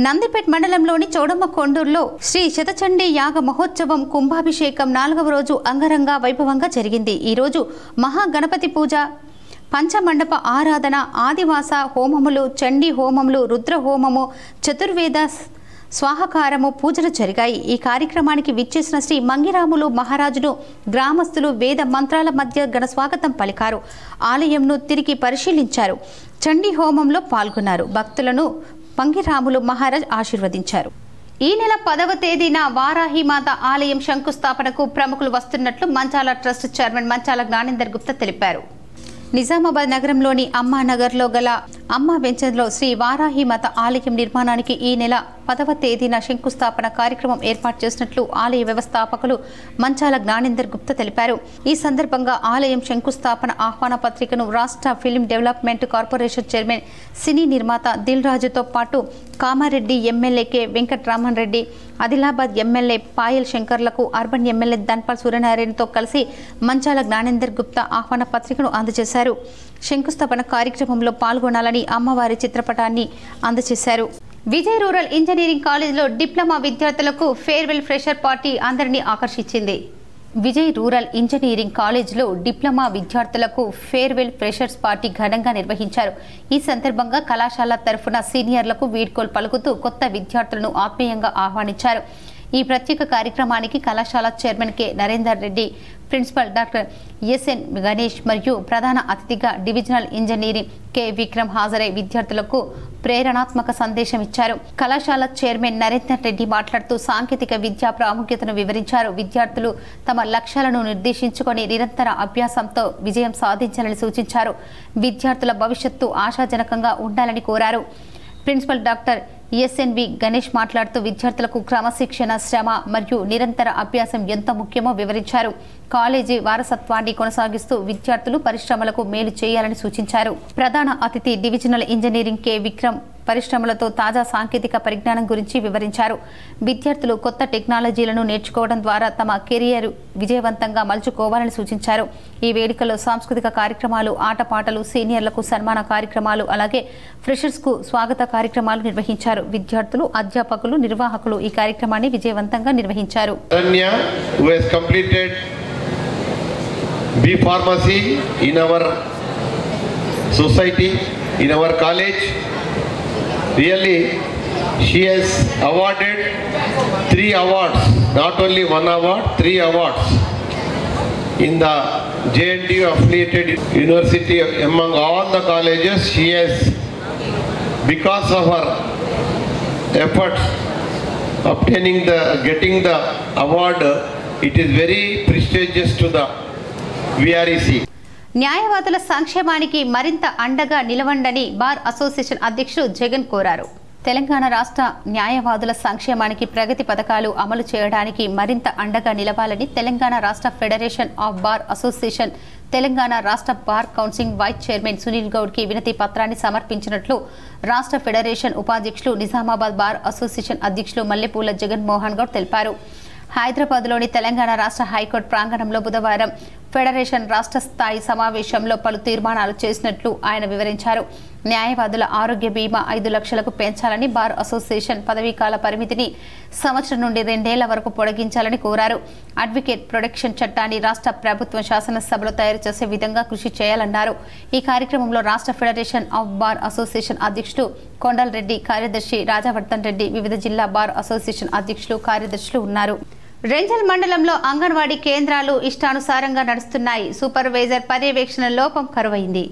నందిపేట్ మండలంలోని చౌడమ్మ కొండూరులో శ్రీ శతచండీ యాగ మహోత్సవం కుంభాభిషేకం 4వ రోజు అంగరంగ వైభవంగా జరిగింది. ఈ రోజు మహాగణపతి పూజ, పంచమండప ఆరాధన, ఆదివాస హోమములు, చండీ హోమములు, రుద్ర హోమము, చతుర్వేద స్వాహకారము పూజలు జరిగాయి. ఈ కార్యక్రమానికి విచ్చేసిన శ్రీ మంగిరాములు మహారాజును గ్రామస్తులు వేద మంత్రాల మధ్య ఘన స్వాగతం పలికారు. ఆలయంను తిరిగి పరిశీలించారు. చండీ హోమంలో పాల్గొన్నారు. భక్తులను మంగిరాములు మహారాజ్ ఆశీర్వదించారు. ఈ నెల 10వ తేదీన వారాహిమాత ఆలయం శంకుస్థాపనకు ప్రముఖులు వస్తున్నట్లు మంచాల ట్రస్ట్ చైర్మన్ మంచాల జ్ఞానేందర్ గుప్తా తెలిపారు. నిజామాబాద్ నగరంలోని అమ్మానగర్లో గల అమ్మా వెంచర్లో శ్రీ వారాహిమాత ఆలయం నిర్మాణానికి ఈ నెల 10వ తేదీన శంకుస్థాపన కార్యక్రమం ఏర్పాటు చేసినట్లు ఆలయ వ్యవస్థాపకులు మంచాల జ్ఞానేందర్ గుప్తా తెలిపారు. ఈ సందర్భంగా ఆలయం శంకుస్థాపన ఆహ్వాన పత్రికను రాష్ట్ర film development corporation chairman, cine నిర్మాత దిల్ రాజుతో పాటు Kamareddy MLA K Venkataraman Reddy, Adilabad MLA Payal శంకర్లకు, అర్బన్ ఎమ్మెల్యే ధన్పాల్ సూర్యనారాయణతో కలిసి మంచాల జ్ఞానేందర్ గుప్తా ఆహ్వాన పత్రికను అందజేశారు. శంకుస్థాపన కార్యక్రమంలో పాల్గొనాలని అమ్మవారి చిత్రపటాన్ని అందజేశారు. విజయ్ రూరల్ ఇంజనీరింగ్ కాలేజీలో డిప్లొమా విద్యార్థులకు ఫేర్వెల్ ఫ్రెషర్ పార్టీ అందరినీ ఆకర్షించింది. విజయ్ రూరల్ ఇంజనీరింగ్ కాలేజీలో డిప్లొమా విద్యార్థులకు ఫేర్వెల్ ఫ్రెషర్స్ పార్టీ ఘనంగా నిర్వహించారు. ఈ సందర్భంగా కళాశాల తరఫున సీనియర్లకు వీడ్కోలు పలుకుతూ కొత్త విద్యార్థులను ఆత్మీయంగా ఆహ్వానించారు. ఈ ప్రత్యేక కార్యక్రమానికి కళాశాల chairman K Narender Reddy, principal doctor S N Ganesh మరియు ప్రధాన అతిథిగా డివిజనల్ ఇంజనీరింగ్ కె విక్రమ్ హాజరై విద్యార్థులకు ప్రేరణాత్మక సందేశం ఇచ్చారు. కళాశాల చైర్మన్ నరేందర్ రెడ్డి మాట్లాడుతూ సాంకేతిక విద్యా ప్రాముఖ్యతను వివరించారు. విద్యార్థులు తమ లక్ష్యాలను నిర్దేశించుకొని నిరంతర అభ్యాసంతో విజయం సాధించాలని సూచించారు. విద్యార్థుల భవిష్యత్తు ఆశాజనకంగా ఉండాలని కోరారు. ప్రిన్సిపల్ డాక్టర్ ఎస్ఎన్వి గణేష్ మాట్లాడుతూ విద్యార్థులకు క్రమశిక్షణ, శ్రమ మరియు నిరంతర అభ్యాసం ఎంత ముఖ్యమో వివరించారు. కాలేజీ వారసత్వాన్ని కొనసాగిస్తూ విద్యార్థులు పరిశ్రమలకు మేలు చేయాలని సూచించారు. ప్రధాన అతిథి డివిజనల్ ఇంజనీరింగ్ కె విక్రమ్ పరిశ్రమలతో తాజా సాంకేతిక పరిజ్ఞానం గురించి వివరించారు. విద్యార్థులు కొత్త టెక్నాలజీలను నేర్చుకోవడం ద్వారా తమ కెరియర్ విజయవంతంగా మలుచుకోవాలని సూచించారు. ఈ వేడుకలో సాంస్కృతిక కార్యక్రమాలు, ఆటపాటలు, సీనియర్లకు సన్మాన కార్యక్రమాలు, అలాగే ఫ్రెషర్స్ కు స్వాగత కార్యక్రమాలు నిర్వహించారు. విద్యార్థులు, అధ్యాపకులు, నిర్వాహకులు ఈ కార్యక్రమాన్ని విజయవంతంగా నిర్వహించారు. B Pharmacy in our society, in our college. Really, she has awarded 3 awards, not only 1 award, 3 awards in the JNTU affiliated university. Among all the colleges, she has, because of her efforts getting the award, it is very prestigious to the VREC. న్యాయవాదుల సంక్షేమానికి మరింత అండగా నిలవండని bar association అధ్యక్షుడు జగన్ కోరారు. తెలంగాణ రాష్ట్ర న్యాయవాదుల సంక్షేమానికి ప్రగతి పథకాలు అమలు చేయడానికి మరింత అండగా నిలవాలని తెలంగాణ రాష్ట్ర federation of bar association Telangana రాష్ట్ర bar council vice chairman Sunil Goud కి వినతి పత్రాన్ని సమర్పించినట్లు రాష్ట్ర ఫెడరేషన్ ఉపాధ్యక్షులు, నిజామాబాద్ బార్ అసోసియేషన్ అధ్యక్షులు మల్లెపూల జగన్మోహన్ గౌడ్ తెలిపారు. హైదరాబాద్లోని తెలంగాణ రాష్ట్ర హైకోర్టు ప్రాంగణంలో బుధవారం ఫెడరేషన్ రాష్ట్ర స్థాయి సమావేశంలో పలు తీర్మానాలు చేసినట్లు ఆయన వివరించారు. న్యాయవాదుల ఆరోగ్య బీమా 5 లక్షలకు పెంచాలని, బార్ అసోసియేషన్ పదవీకాల పరిమితిని సంవత్సరం నుండి 2 ఏళ్ల వరకు పొడిగించాలని కోరారు. అడ్వకేట్ ప్రొటెక్షన్ చట్టాన్ని రాష్ట్ర ప్రభుత్వం శాసనసభలో తయారు చేసే విధంగా కృషి చేయాలన్నారు. ఈ కార్యక్రమంలో రాష్ట్ర ఫెడరేషన్ ఆఫ్ బార్ అసోసియేషన్ అధ్యక్షుడు కొండల్ రెడ్డి, కార్యదర్శి రాజవర్ధన్ రెడ్డి, వివిధ జిల్లా బార్ అసోసియేషన్ అధ్యక్షులు, కార్యదర్శులు ఉన్నారు. రెంజల్ మండలంలో అంగన్వాడీ కేంద్రాలు ఇష్టానుసారంగా నడుస్తున్నాయి. సూపర్వైజర్ పర్యవేక్షణ లోపం కరువైంది.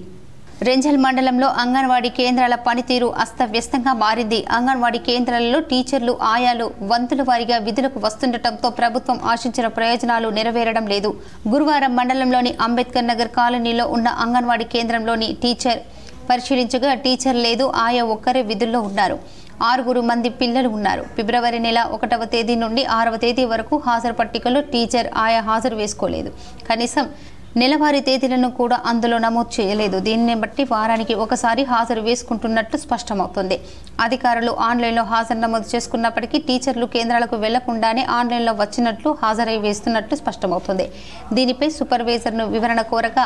రెంజల్ మండలంలో అంగన్వాడీ కేంద్రాల పనితీరు అస్తవ్యస్తంగా మారింది. అంగన్వాడీ కేంద్రాలలో టీచర్లు, ఆయాలు వంతుల వారీగా విధులకు వస్తుండటంతో ప్రభుత్వం ఆశించిన ప్రయోజనాలు నెరవేరడం లేదు. గురువారం మండలంలోని అంబేద్కర్ నగర్ కాలనీలో ఉన్న అంగన్వాడీ కేంద్రంలోని టీచర్ పరిశీలించగా టీచర్ లేదు, ఆయా ఒక్కరే విధుల్లో ఉన్నారు. 6 మంది పిల్లలు ఉన్నారు. ఫిబ్రవరి నెల 1వ తేదీ నుండి 6వ తేదీ వరకు హాజరు పట్టికలో టీచర్, ఆయా హాజరు వేసుకోలేదు. కనీసం నెలవారీ తేదీలను కూడా అందులో నమోదు చేయలేదు. దీనిని బట్టి వారానికి ఒకసారి హాజరు వేసుకుంటున్నట్లు స్పష్టమవుతుంది. అధికారులు ఆన్లైన్లో హాజరు నమోదు చేసుకున్నప్పటికీ టీచర్లు కేంద్రాలకు వెళ్లకుండానే ఆన్లైన్లో వచ్చినట్లు హాజరై వేస్తున్నట్లు స్పష్టమవుతుంది. దీనిపై సూపర్వైజర్ను వివరణ కోరగా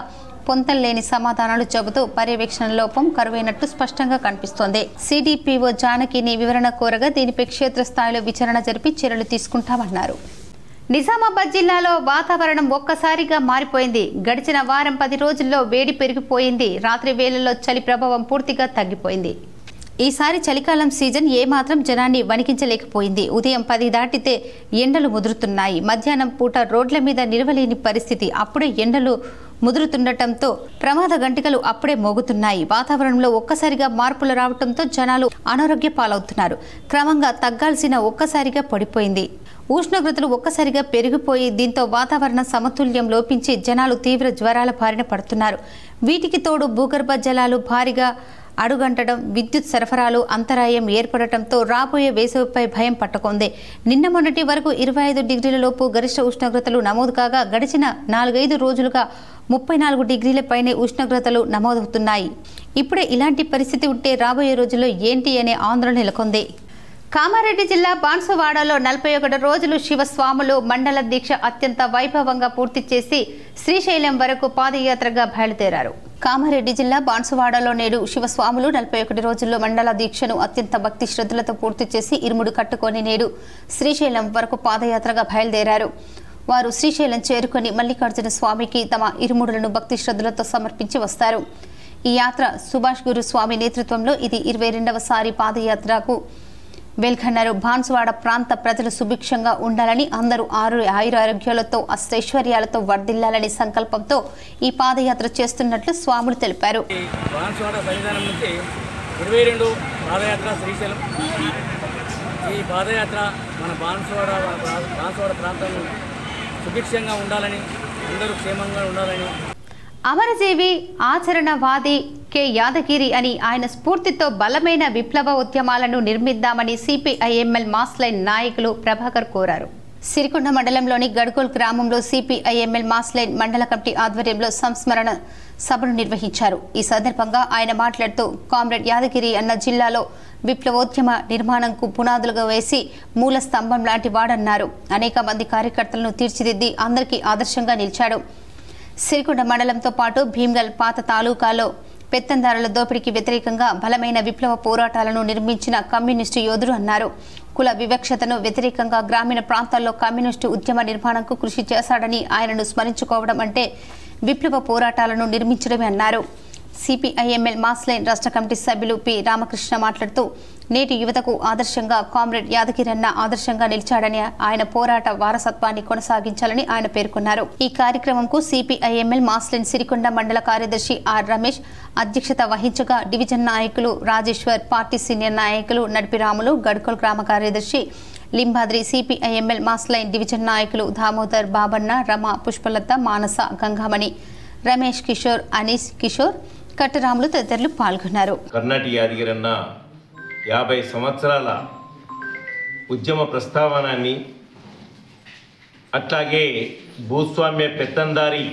పొంతలేని సమాధానాలు చెబుతూ పర్యవేక్షణ లోపం కరువైనట్టు స్పష్టంగా కనిపిస్తోంది. సిడిపిఓ జానకిని వివరణ కోరగా దీనిపై క్షేత్రస్థాయిలో విచారణ జరిపి చర్యలు తీసుకుంటామన్నారు. నిజామాబాద్ జిల్లాలో వాతావరణం ఒక్కసారిగా మారిపోయింది. గడిచిన వారం 10 రోజుల్లో వేడి పెరిగిపోయింది. రాత్రి వేళల్లో చలి ప్రభావం పూర్తిగా తగ్గిపోయింది. ఈసారి చలికాలం సీజన్ ఏమాత్రం జనాన్ని వణికించలేకపోయింది. ఉదయం 10 దాటితే ఎండలు ముదురుతున్నాయి. మధ్యాహ్నం పూట రోడ్ల మీద నిలవలేని పరిస్థితి. అప్పుడే ఎండలు ముదురుతుండటంతో ప్రమాద గంటికలు అప్పుడే మోగుతున్నాయి. వాతావరణంలో ఒక్కసారిగా మార్పులు రావడంతో జనాలు అనారోగ్య పాలవుతున్నారు. క్రమంగా తగ్గాల్సిన ఒక్కసారిగా పడిపోయింది. ఉష్ణోగ్రతలు ఒక్కసారిగా పెరిగిపోయి దీంతో వాతావరణ సమతుల్యం లోపించి జనాలు తీవ్ర జ్వరాల బారిన పడుతున్నారు. వీటికి తోడు భూగర్భ జలాలు భారీగా అడుగంటడం, విద్యుత్ సరఫరాలు అంతరాయం ఏర్పడటంతో రాబోయే వేసవిపై భయం పట్టుకుంది. నిన్న మొన్నటి వరకు 25 డిగ్రీల లోపు గరిష్ట ఉష్ణోగ్రతలు నమోదు కాగా గడిచిన 4-5 రోజులుగా 34 డిగ్రీల పైనే ఉష్ణోగ్రతలు నమోదవుతున్నాయి. ఇప్పుడే ఇలాంటి పరిస్థితి ఉంటే రాబోయే రోజుల్లో ఏంటి అనే ఆందోళన నెలకొంది. కామారెడ్డి జిల్లా బాన్సువాడలో 41 రోజులు శివస్వాములు మండల దీక్ష అత్యంత వైభవంగా పూర్తి చేసి శ్రీశైలం వరకు పాదయాత్రగా బయలుదేరారు. కామారెడ్డి జిల్లా బాన్సువాడలో నేడు శివస్వాములు 41 రోజుల్లో మండల దీక్షను అత్యంత భక్తి శ్రద్ధలతో పూర్తి చేసి ఇరుముడు కట్టుకొని నేడు శ్రీశైలం వరకు పాదయాత్రగా బయలుదేరారు. వారు శ్రీశైలం చేరుకొని మల్లికార్జున స్వామికి తమ ఇరుముడులను భక్తి శ్రద్ధలతో సమర్పించి వస్తారు. ఈ యాత్ర సుభాష్ గురు స్వామి నేతృత్వంలో ఇది 22వ సారి పాదయాత్రకు వెల్కన్నారు. బాన్సువాడ ప్రాంత ప్రజలు సుభిక్షంగా ఉండాలని, అందరూ ఆయురారోగ్యాలతో అష్టైశ్వర్యాలతో వర్ధిల్లాలని సంకల్పంతో ఈ పాదయాత్ర చేస్తున్నట్లు స్వాములు తెలిపారు. బాన్సువాడ సన్నిధానం నుంచి 22 పాదయాత్ర శ్రీశైలం. ఈ పాదయాత్ర మన బాన్సువాడ ప్రాంతం సుభిక్షంగా ఉండాలని, అందరూ క్షేమంగా ఉండాలని. అమరజీవి ఆచరణవాది కె యాదగిరి అని ఆయన స్ఫూర్తితో బలమైన విప్లవ ఉద్యమాలను నిర్మిద్దామని సిపిఐఎంఎల్ మాస్ లైన్ నాయకులు ప్రభాకర్ కోరారు. సిరికొండ మండలంలోని గడ్కోల్ గ్రామంలో సిపిఐఎంఎల్ మాస్ లైన్ మండల కమిటీ ఆధ్వర్యంలో సంస్మరణ సభను నిర్వహించారు. ఈ సందర్భంగా ఆయన మాట్లాడుతూ కామ్రేడ్ యాదగిరి అన్న జిల్లాలో విప్లవోద్యమ నిర్మాణంకు పునాదులుగా వేసి మూల స్తంభం లాంటి వాడన్నారు. అనేక మంది కార్యకర్తలను తీర్చిదిద్ది అందరికీ ఆదర్శంగా నిలిచాడు. సిరికొండ మండలంతో పాటు భీమ్గల్ పాత తాలూకాలో పెత్తందారుల దోపిడీకి వ్యతిరేకంగా బలమైన విప్లవ పోరాటాలను నిర్మించిన కమ్యూనిస్టు యోధుడు అన్నారు. కుల వివక్షతను వ్యతిరేకంగా గ్రామీణ ప్రాంతాల్లో కమ్యూనిస్టు ఉద్యమ నిర్మాణంకు కృషి చేశాడని ఆయనను స్మరించుకోవడం అంటే విప్లవ పోరాటాలను నిర్మించడమే అన్నారు. సిపిఐఎంఎల్ మాస్ లైన్ రాష్ట్ర కమిటీ సభ్యులు పి రామకృష్ణ మాట్లాడుతూ నేటి యువతకు ఆదర్శంగా కామ్రేడ్ యాదగిరి అన్న ఆదర్శంగా నిలిచాడని, ఆయన పోరాట వారసత్వాన్ని కొనసాగించాలని ఆయన పేర్కొన్నారు. ఈ కార్యక్రమంకు సిపిఐఎంఎల్ మాస్ లైన్ సిరికొండ మండల కార్యదర్శి ఆర్ రమేష్ అధ్యక్షత వహించగా డివిజన్ నాయకులు రాజేశ్వర్, పార్టీ సీనియర్ నాయకులు నడిపిరాములు, గడ్కోల్ గ్రామ కార్యదర్శి Limbadri, CPIML mass line division నాయకులు దామోదర్, బాబన్న, రమ, పుష్పలత, మానస, గంగామణి, రమేష్ కిషోర్, అనీస్ కిషోర్, కట్టరాములు తదితరులు పాల్గొన్నారు. కర్ణాటి యాదగిరన్న 50 సంవత్సరాల ఉద్యమ ప్రస్తావనాన్ని, అట్లాగే భూస్వామ్య పెత్తందారి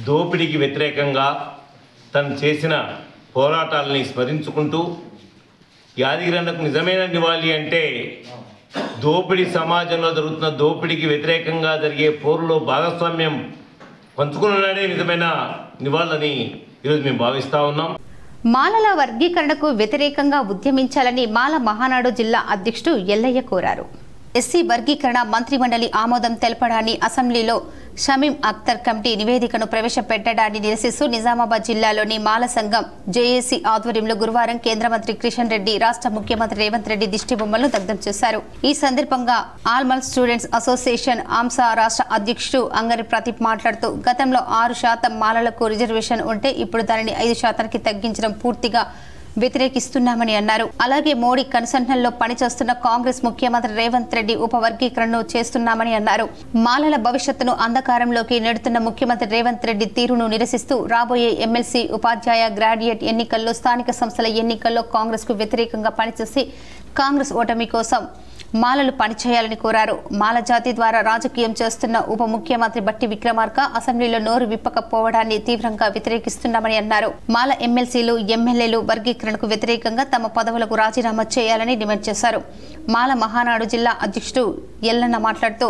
దోపిడీకి వ్యతిరేకంగా తను చేసిన పోరాటాలని స్మరించుకుంటూ, యాదగిరన్నకు నిజమైన నివాళి అంటే దోపిడీ సమాజంలో జరుగుతున్న దోపిడీకి వ్యతిరేకంగా జరిగే పోరులో భాగస్వామ్యం పంచుకున్నాడే నిజమైన నివాళులని ఈరోజు మేము భావిస్తా ఉన్నాం. మాలల వర్గీకరణకు వ్యతిరేకంగా ఉద్యమించాలని మాల మహానాడు జిల్లా అధ్యక్షుడు ఎల్లయ్య కోరారు. ఎస్సీ వర్గీకరణ మంత్రిమండలి ఆమోదం తెలపడాన్ని, అసెంబ్లీలో షమీం అఖ్తర్ కమిటీ నివేదికను ప్రవేశపెట్టడాన్ని నిరసిస్తూ నిజామాబాద్ జిల్లాలోని మాల సంఘం జేఏసీ ఆధ్వర్యంలో గురువారం కేంద్ర మంత్రి కిషన్ రెడ్డి, రాష్ట్ర ముఖ్యమంత్రి రేవంత్ రెడ్డి దిష్టి బొమ్మలను దగ్ధం చేశారు. ఈ సందర్భంగా ఆల్మల్ స్టూడెంట్స్ అసోసియేషన్ ఆంసా రాష్ట్ర అధ్యక్షుడు అంగరి ప్రదీప్ మాట్లాడుతూ గతంలో 6% మాలలకు రిజర్వేషన్ ఉంటే ఇప్పుడు దానిని 5% తగ్గించడం పూర్తిగా వ్యతిరేకిస్తున్నామని అన్నారు. అలాగే మోడీ కన్సల్టన్లో పనిచేస్తున్న కాంగ్రెస్ ముఖ్యమంత్రి రేవంత్ రెడ్డి ఉపవర్గీకరణను చేస్తున్నామని అన్నారు. మాలల భవిష్యత్తును అంధకారంలోకి నెడుతున్న ముఖ్యమంత్రి రేవంత్ రెడ్డి తీరును నిరసిస్తూ రాబోయే ఎమ్మెల్సీ, ఉపాధ్యాయ, గ్రాడ్యుయేట్ ఎన్నికల్లో, స్థానిక సంస్థల ఎన్నికల్లో కాంగ్రెస్ కు వ్యతిరేకంగా పనిచేసి కాంగ్రెస్ ఓటమి కోసం మాలలు పనిచేయాలని కోరారు. మాల జాతి ద్వారా రాజకీయం చేస్తున్న ఉప ముఖ్యమంత్రి బట్టి విక్రమార్క అసెంబ్లీలో నోరు విప్పకపోవడాన్ని తీవ్రంగా వ్యతిరేకిస్తున్నామని అన్నారు. మాల ఎమ్మెల్సీలు, ఎమ్మెల్యేలు వర్గీకరణకు వ్యతిరేకంగా తమ పదవులకు రాజీనామా చేయాలని డిమాండ్ చేశారు. మాల మహానాడు జిల్లా అధ్యక్షుడు ఎల్లన్న మాట్లాడుతూ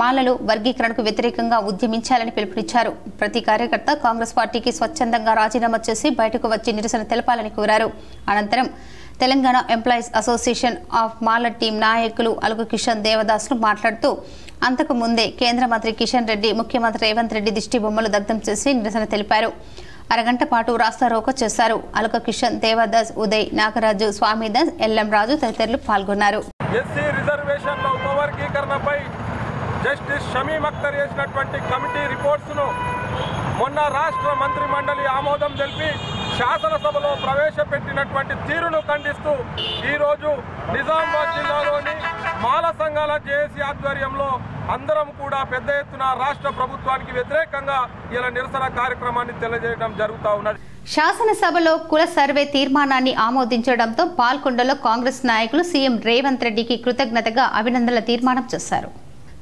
మాలలు వర్గీకరణకు వ్యతిరేకంగా ఉద్యమించాలని పిలుపునిచ్చారు. ప్రతి కార్యకర్త కాంగ్రెస్ పార్టీకి స్వచ్ఛందంగా రాజీనామా చేసి బయటకు వచ్చి నిరసన తెలపాలని కోరారు. అనంతరం Telangana employees association of Mala team నాయకులు అలుగు కిషన్ దేవదాస్ను మాట్లాడుతూ అంతకు ముందే కేంద్ర మంత్రి కిషన్ రెడ్డి, ముఖ్యమంత్రి రేవంత్ రెడ్డి దిష్టి బొమ్మలు దగ్ధం చేసి నిరసన తెలిపారు. అరగంట పాటు రాస్తారోకో చేశారు. అలుగు కిషన్ దేవదాస్, ఉదయ్, నాగరాజు, స్వామిదాస్, ఎల్ఎం రాజు తదితరులు పాల్గొన్నారు. ఎస్సీ రిజర్వేషన్ల ఉపవర్గీకరణపై జస్టిస్ షమీం అఖ్తర్ చేసినటువంటి కమిటీ రిపోర్ట్స్ను మొన్న రాష్ట్ర మంత్రి మండలి ఆమోదం తెలిపి శాసనసభలో ప్రవేశపెట్టినటువంటి తీరును ఖండిస్తూ ఈరోజు నిజామాబాద్ జిల్లాలోని మాల సంఘాల జేఏసీ ఆధ్వర్యంలో అందరం కూడా పెద్ద ఎత్తున రాష్ట్ర ప్రభుత్వానికి వ్యతిరేకంగా ఇలా నిరసన కార్యక్రమాన్ని తెలియజేయడం జరుగుతూ ఉన్నది. శాసనసభలో కుల సర్వే తీర్మానాన్ని ఆమోదించడంతో పాల్కొండలో కాంగ్రెస్ నాయకులు సీఎం రేవంత్ రెడ్డికి కృతజ్ఞతగా అభినందనల తీర్మానం చేశారు.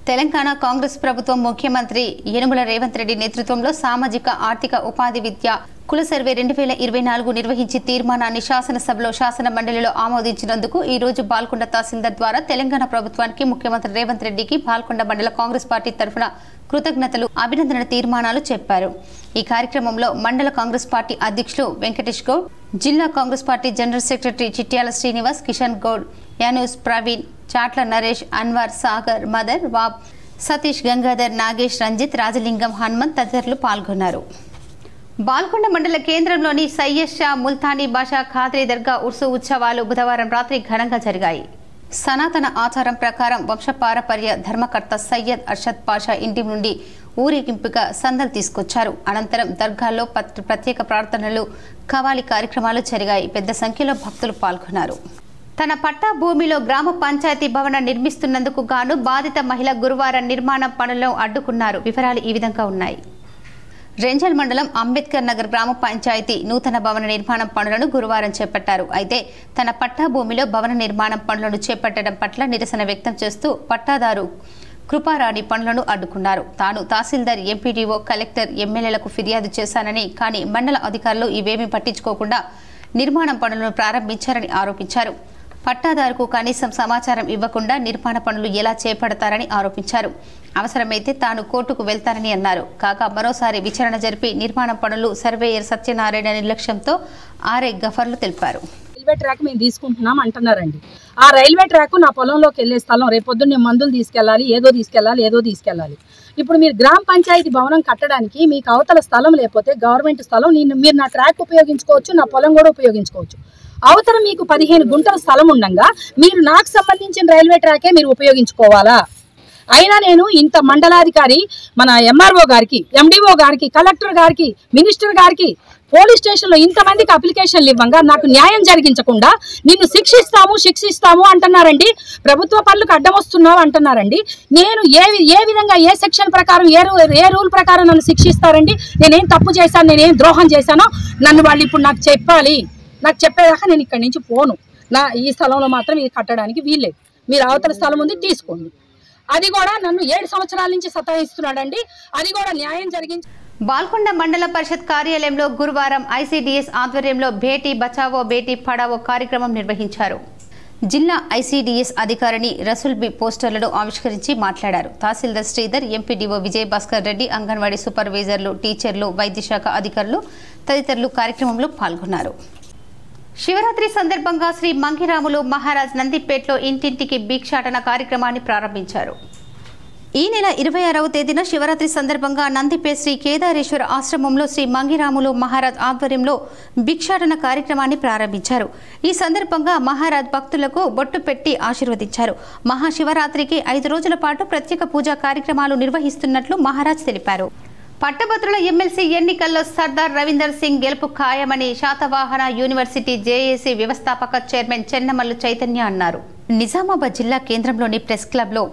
తెలంగాణ కాంగ్రెస్ ప్రభుత్వం ముఖ్యమంత్రి యనుమల రేవంత్ రెడ్డి నేతృత్వంలో సామాజిక, ఆర్థిక, ఉపాధి, విద్య కుల సర్వే 2024 నిర్వహించి తీర్మానాన్ని శాసనసభలో శాసన మండలిలో ఆమోదించినందుకు ఈ రోజు బాల్కొండ తహసీల్దార్ ద్వారా తెలంగాణ ప్రభుత్వానికి, ముఖ్యమంత్రి రేవంత్ రెడ్డికి బాల్కొండ మండల కాంగ్రెస్ పార్టీ తరఫున కృతజ్ఞతలు, అభినందన తీర్మానాలు చెప్పారు. ఈ కార్యక్రమంలో మండల కాంగ్రెస్ పార్టీ అధ్యక్షులు వెంకటేష్ గౌడ్, జిల్లా Congress party general secretary Chityala Srinivas, Kishan Goud, Yanus Praveen, Chatla Naresh, Anwar, Sagar, మదర్, వాబ్, సతీష్, గంగాధర్, నాగేష్, రంజిత్, రాజలింగం, హనుమంత్ తదితరులు పాల్గొన్నారు. బాల్కొండ మండల కేంద్రంలోని సయ్యద్ షా ముల్తానీ బాషా ఖాద్రీ దర్గా ఉర్సు ఉత్సవాలు బుధవారం రాత్రి ఘనంగా జరిగాయి. సనాతన ఆచారం ప్రకారం వంశపారపర్య ధర్మకర్త సయ్యద్ అర్షద్ పాషా ఇంటి నుండి ఊరేగింపుగా సందలు తీసుకొచ్చారు. అనంతరం దర్గాల్లో ప్రత్యేక ప్రార్థనలు, ఖవాలీ కార్యక్రమాలు జరిగాయి. పెద్ద సంఖ్యలో భక్తులు పాల్గొన్నారు. తన పట్టా భూమిలో గ్రామ పంచాయతీ భవనం నిర్మిస్తున్నందుకు గాను బాధిత మహిళ గురువారం నిర్మాణం పనులను అడ్డుకున్నారు. వివరాలు ఈ విధంగా ఉన్నాయి. రెంజల్ మండలం అంబేద్కర్ నగర్ గ్రామ పంచాయతీ నూతన భవన నిర్మాణం పనులను గురువారం చేపట్టారు. అయితే తన పట్టా భూమిలో భవన నిర్మాణం పనులను చేపట్టడం పట్ల నిరసన వ్యక్తం చేస్తూ పట్టాదారు కృపారాణి పనులను అడ్డుకున్నారు. తాను తహసీల్దార్, ఎంపీడీఓ, కలెక్టర్, ఎమ్మెల్యేలకు ఫిర్యాదు చేశానని, కానీ మండల అధికారులు ఇవేమీ పట్టించుకోకుండా నిర్మాణం పనులను ప్రారంభించారని ఆరోపించారు. పట్టాదారుకు కనీసం సమాచారం ఇవ్వకుండా నిర్మాణ పనులు ఎలా చేపడతారని ఆరోపించారు. అవసరమైతే తాను కోర్టుకు వెళ్తానని అన్నారు. కాగా మరోసారి విచారణ జరిపి నిర్మాణ పనులు సర్వేయర్ సత్యనారాయణ నిర్లక్ష్యంతో ఆర్ఐ గఫర్లు తెలిపారు. రైల్వే ట్రాక్ మేము తీసుకుంటున్నాం అంటున్నారండి. ఆ రైల్వే ట్రాక్ నా పొలంలోకి వెళ్ళే స్థలం. రేపొద్దున్న మందులు తీసుకెళ్ళాలి, ఏదో తీసుకెళ్ళాలి. ఇప్పుడు మీరు గ్రామ పంచాయతీ భవనం కట్టడానికి మీకు అవతల స్థలం లేకపోతే గవర్నమెంట్ స్థలం మీరు నా ట్రాక్ ఉపయోగించుకోవచ్చు, నా పొలం కూడా ఉపయోగించుకోవచ్చు. అవతల మీకు 15 గుంటల స్థలం ఉండగా మీరు నాకు సంబంధించిన రైల్వే ట్రాకే మీరు ఉపయోగించుకోవాలా? అయినా నేను ఇంత మండలాధికారి, మన ఎంఆర్ఓ గారికి, ఎండిఓ గారికి, కలెక్టర్ గారికి, మినిస్టర్ గారికి, పోలీస్ స్టేషన్లో ఇంతమందికి అప్లికేషన్లు ఇవ్వంగా నాకు న్యాయం జరిగించకుండా నిన్ను శిక్షిస్తాము అంటున్నారండి. ప్రభుత్వ పనులకు అడ్డం వస్తున్నావు అంటున్నారండి. నేను ఏ విధంగా, ఏ సెక్షన్ ప్రకారం, ఏ రూల్ ప్రకారం నన్ను శిక్షిస్తారండి? నేనేం తప్పు చేశాను, నేనేం ద్రోహం చేశానో నన్ను వాళ్ళు ఇప్పుడు నాకు చెప్పాలి. నాకు చెప్పేదాకా నేను ఇక్కడి నుంచి పోను. ఈ స్థలంలో మాత్రం ఇది కట్టడానికి వీల్లేదు. మీరు అవతల స్థలం ఉంది తీసుకోండి. అది కూడా నన్ను 7 సంవత్సరాల నుంచి సతాయిస్తున్నాడండి. అది కూడా న్యాయం జరిగించి. బాల్కొండ మండల పరిషత్ కార్యాలయంలో గురువారం ఐసీడీఎస్ ఆధ్వర్యంలో బేటీ బచావో బేటీ పడావో కార్యక్రమం నిర్వహించారు. జిల్లా ఐసీడీఎస్ అధికారిని రసూల్ బి పోస్టర్లను ఆవిష్కరించి మాట్లాడారు. తహసీల్దార్ శ్రీధర్, ఎంపీడీఓ విజయ్ భాస్కర్ రెడ్డి, అంగన్వాడీ సూపర్వైజర్లు, టీచర్లు, వైద్యశాఖ అధికారులు తదితరులు కార్యక్రమంలో పాల్గొన్నారు. శివరాత్రి సందర్భంగా శ్రీ మంగిరాములు మహారాజ్ నందిపేటలో ఇంటింటికి భిక్షాటన కార్యక్రమాన్ని ప్రారంభించారు. ఈ నెల 26వ తేదీన శివరాత్రి సందర్భంగా నందిపేట శ్రీ కేదారేశ్వర ఆశ్రమంలో శ్రీ మంగిరాములు మహారాజ్ ఆధ్వర్యంలో భిక్షాటన కార్యక్రమాన్ని ప్రారంభించారు. ఈ సందర్భంగా మహారాజ్ భక్తులకు బొట్టు పెట్టి ఆశీర్వదించారు. మహాశివరాత్రికి 5 రోజుల పాటు ప్రత్యేక పూజా కార్యక్రమాలు నిర్వహిస్తున్నట్లు మహారాజ్ తెలిపారు. పట్టభద్రుల ఎమ్మెల్సీ ఎన్నికల్లో సర్దార్ రవీందర్ సింగ్ గెలుపు ఖాయమని శాతవాహన యూనివర్సిటీ జేఏసీ వ్యవస్థాపక చైర్మన్ చెన్నమల్లు చైతన్య అన్నారు. నిజామాబాద్ జిల్లా కేంద్రంలోని ప్రెస్ క్లబ్లో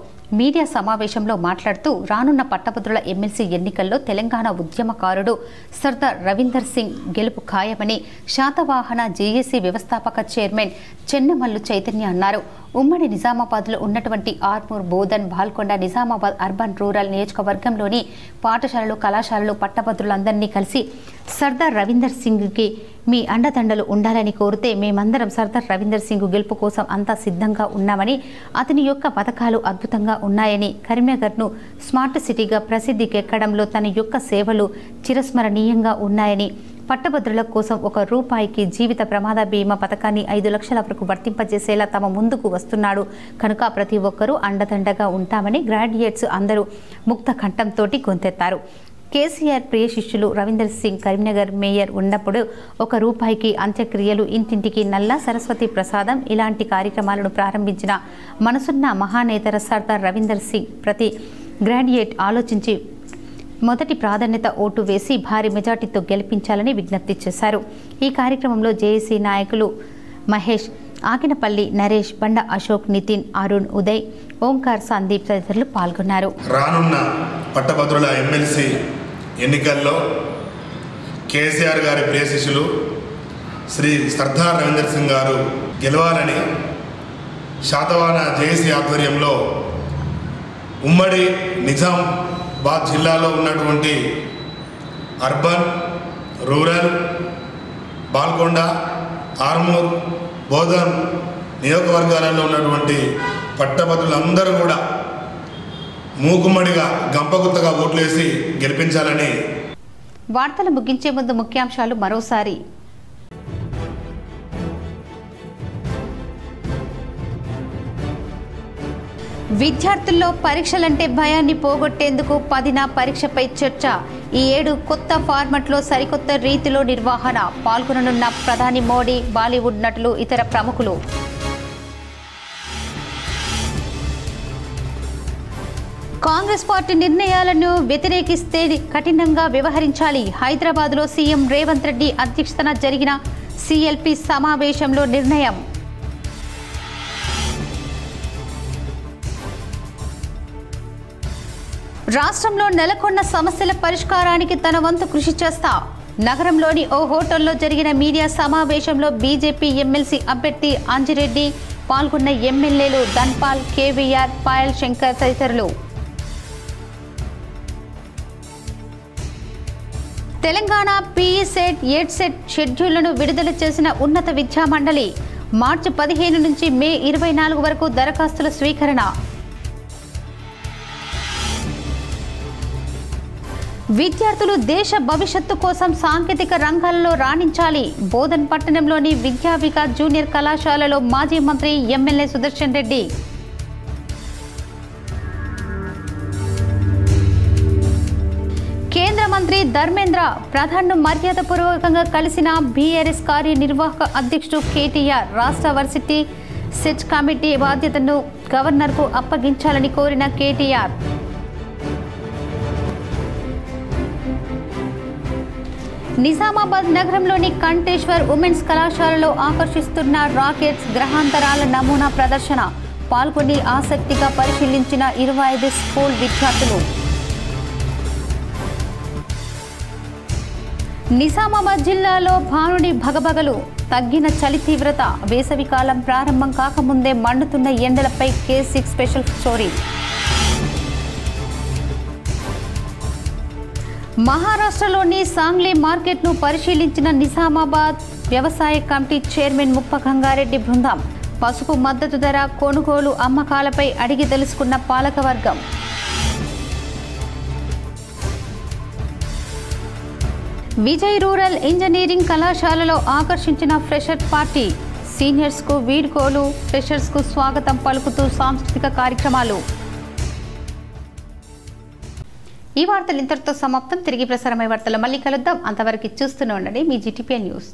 మీడియా సమావేశంలో మాట్లాడుతూ రానున్న పట్టభద్రుల ఎమ్మెల్సీ ఎన్నికల్లో తెలంగాణ ఉద్యమకారుడు సర్దార్ రవీందర్ సింగ్ గెలుపు ఖాయమని శాతవాహన జేఏసీ వ్యవస్థాపక చైర్మన్ చెన్నమల్లు చైతన్య అన్నారు. ఉమ్మడి నిజామాబాద్లో ఉన్నటువంటి ఆర్మూర్, బోధన్, బాల్కొండ, నిజామాబాద్ అర్బన్ రూరల్ నియోజకవర్గంలోని పాఠశాలలు, కళాశాలలు పట్టభద్రులందరినీ కలిసి సర్దార్ రవీందర్ సింగ్కి మీ అండదండలు ఉండాలని కోరితే మేమందరం సర్దార్ రవీందర్ సింగ్ గెలుపు కోసం అంతా సిద్ధంగా ఉన్నామని, అతని యొక్క పథకాలు అద్భుతంగా ఉన్నాయని, కరీంనగర్ను స్మార్ట్ సిటీగా ప్రసిద్ధికెక్కడంలో తన యొక్క సేవలు చిరస్మరణీయంగా ఉన్నాయని, పట్టభద్రుల కోసం ₹1 జీవిత ప్రమాద బీమా పథకాన్ని 5 లక్షల వరకు వర్తింపజేసేలా తమ ముందుకు వస్తున్నాడు కనుక ప్రతి ఒక్కరూ అండదండగా ఉంటామని గ్రాడ్యుయేట్స్ అందరూ ముక్త కంఠంతో గొంతెత్తారు. కేసీఆర్ ప్రియ శిష్యులు రవీందర్ సింగ్ కరీంనగర్ మేయర్ ఉన్నప్పుడు ₹1 అంత్యక్రియలు, ఇంటింటికి నల్ల సరస్వతి ప్రసాదం ఇలాంటి కార్యక్రమాలను ప్రారంభించిన మనసున్న మహానేతర సర్దార్ రవీందర్ సింగ్ ప్రతి గ్రాడ్యుయేట్ ఆలోచించి మొదటి ప్రాధాన్యత ఓటు వేసి భారీ మెజార్టీతో గెలిపించాలని విజ్ఞప్తి చేశారు. ఈ కార్యక్రమంలో జేఏసీ నాయకులు మహేష్, ఆకినపల్లి నరేష్, బండ అశోక్, నితిన్, అరుణ్, ఉదయ్, ఓంకార్, సందీప్ తదితరులు పాల్గొన్నారు. రానున్న పట్టభద్రుల ఎమ్మెల్సీ ఎన్నికల్లో కేసీఆర్ గారి ప్రియ శిష్యులు శ్రీ సర్దార్ రవీందర్ సింగ్ గారు గెలవాలని శాతవాహన జేఏసీ ఆధ్వర్యంలో ఉమ్మడి నిజామాబాద్ జిల్లాలో ఉన్నటువంటి అర్బన్, రూరల్, బాల్కొండ, ఆర్మూర్, బోధన్ నియోజకవర్గాలలో ఉన్నటువంటి పట్టభద్రులందరూ కూడా మూకుమ్మడిగా గంపగుత్తగా ఓట్లేసి గెలిపించాలని. వార్తలు ముగించే ముందు ముఖ్యాంశాలు మరోసారి. విద్యార్థుల్లో పరీక్షలంటే భయాన్ని పోగొట్టేందుకు 10న పరీక్షపై చర్చ. ఈ ఏడు కొత్త ఫార్మాట్లో సరికొత్త రీతిలో నిర్వహణ. పాల్గొననున్న ప్రధాని మోడీ, బాలీవుడ్ నటులు, ఇతర ప్రముఖులు. కాంగ్రెస్ పార్టీ నిర్ణయాలను వ్యతిరేకిస్తే కఠినంగా వ్యవహరించాలి. హైదరాబాద్లో సీఎం రేవంత్ రెడ్డి అధ్యక్షతన జరిగిన సిఎల్పి సమావేశంలో నిర్ణయం. రాష్ట్రంలో నెలకొన్న సమస్యల పరిష్కారానికి తన వంతు కృషి చేస్తా. నగరంలోని ఓ హోటల్లో జరిగిన మీడియా సమావేశంలో బీజేపీ ఎమ్మెల్సీ అభ్యర్థి అంజిరెడ్డి పాల్గొన్న ఎమ్మెల్యేలు ధన్పాల్, కేవీఆర్, పాయల్ శంకర్ తదితరులు. తెలంగాణ పీఈ సెట్, ఎయిట్ సెట్ షెడ్యూళ్లను విడుదల చేసిన ఉన్నత విద్యా మండలి. మార్చి 15 నుంచి మే 24 వరకు దరఖాస్తుల స్వీకరణ. విద్యార్థులు దేశ భవిష్యత్తు కోసం సాంకేతిక రంగాల్లో రాణించాలి. బోధన్ పట్టణంలోని విద్యా వికాస్ జూనియర్ కళాశాలలో మాజీ మంత్రి ఎమ్మెల్యే సుదర్శన్ రెడ్డి. కేంద్ర మంత్రి ధర్మేంద్ర ప్రధాన్ను మర్యాదపూర్వకంగా కలిసిన బీఆర్ఎస్ కార్యనిర్వాహక అధ్యక్షుడు కేటీఆర్. రాష్ట్ర వర్సిటీ సెట్ కమిటీ బాధ్యతను గవర్నర్కు అప్పగించాలని కోరిన కేటీఆర్. నిజామాబాద్ నగరంలోని కంఠేశ్వర్ ఉమెన్స్ కళాశాలలో ఆకర్షిస్తున్న రాకెట్స్, గ్రహాంతరాల నమూనా ప్రదర్శన. పాల్గొని ఆసక్తిగా పరిశీలించిన 25 స్కూల్ విద్యార్థులు. నిజామాబాద్ జిల్లాలో భానుడి భగభగలు. తగ్గిన చలి తీవ్రత. వేసవికాలం ప్రారంభం కాకముందే మండుతున్న ఎండలపై K6 స్పెషల్ స్టోరీ. మహారాష్ట్రలోని సాంగ్లీ మార్కెట్ను పరిశీలించిన నిజామాబాద్ వ్యవసాయ కమిటీ చైర్మన్ ముప్ప గంగారెడ్డి బృందం. పసుపు మద్దతు ధర, కొనుగోలు, అమ్మకాలపై అడిగి తెలుసుకున్న పాలకవర్గం. విజయ్ రూరల్ ఇంజనీరింగ్ కళాశాలలో ఆకర్షించిన ఫ్రెషర్ పార్టీ. సీనియర్స్కు వీడ్కోలు, ఫ్రెషర్స్కు స్వాగతం పలుకుతూ సాంస్కృతిక కార్యక్రమాలు. ఈ వార్తలు ఇంతటితో సమాప్తం. తిరిగి ప్రసారమయ్యే వార్తలు మళ్ళీ కలుద్దాం. అంతవరకు చూస్తూనే ఉండండి మీ GTPN న్యూస్.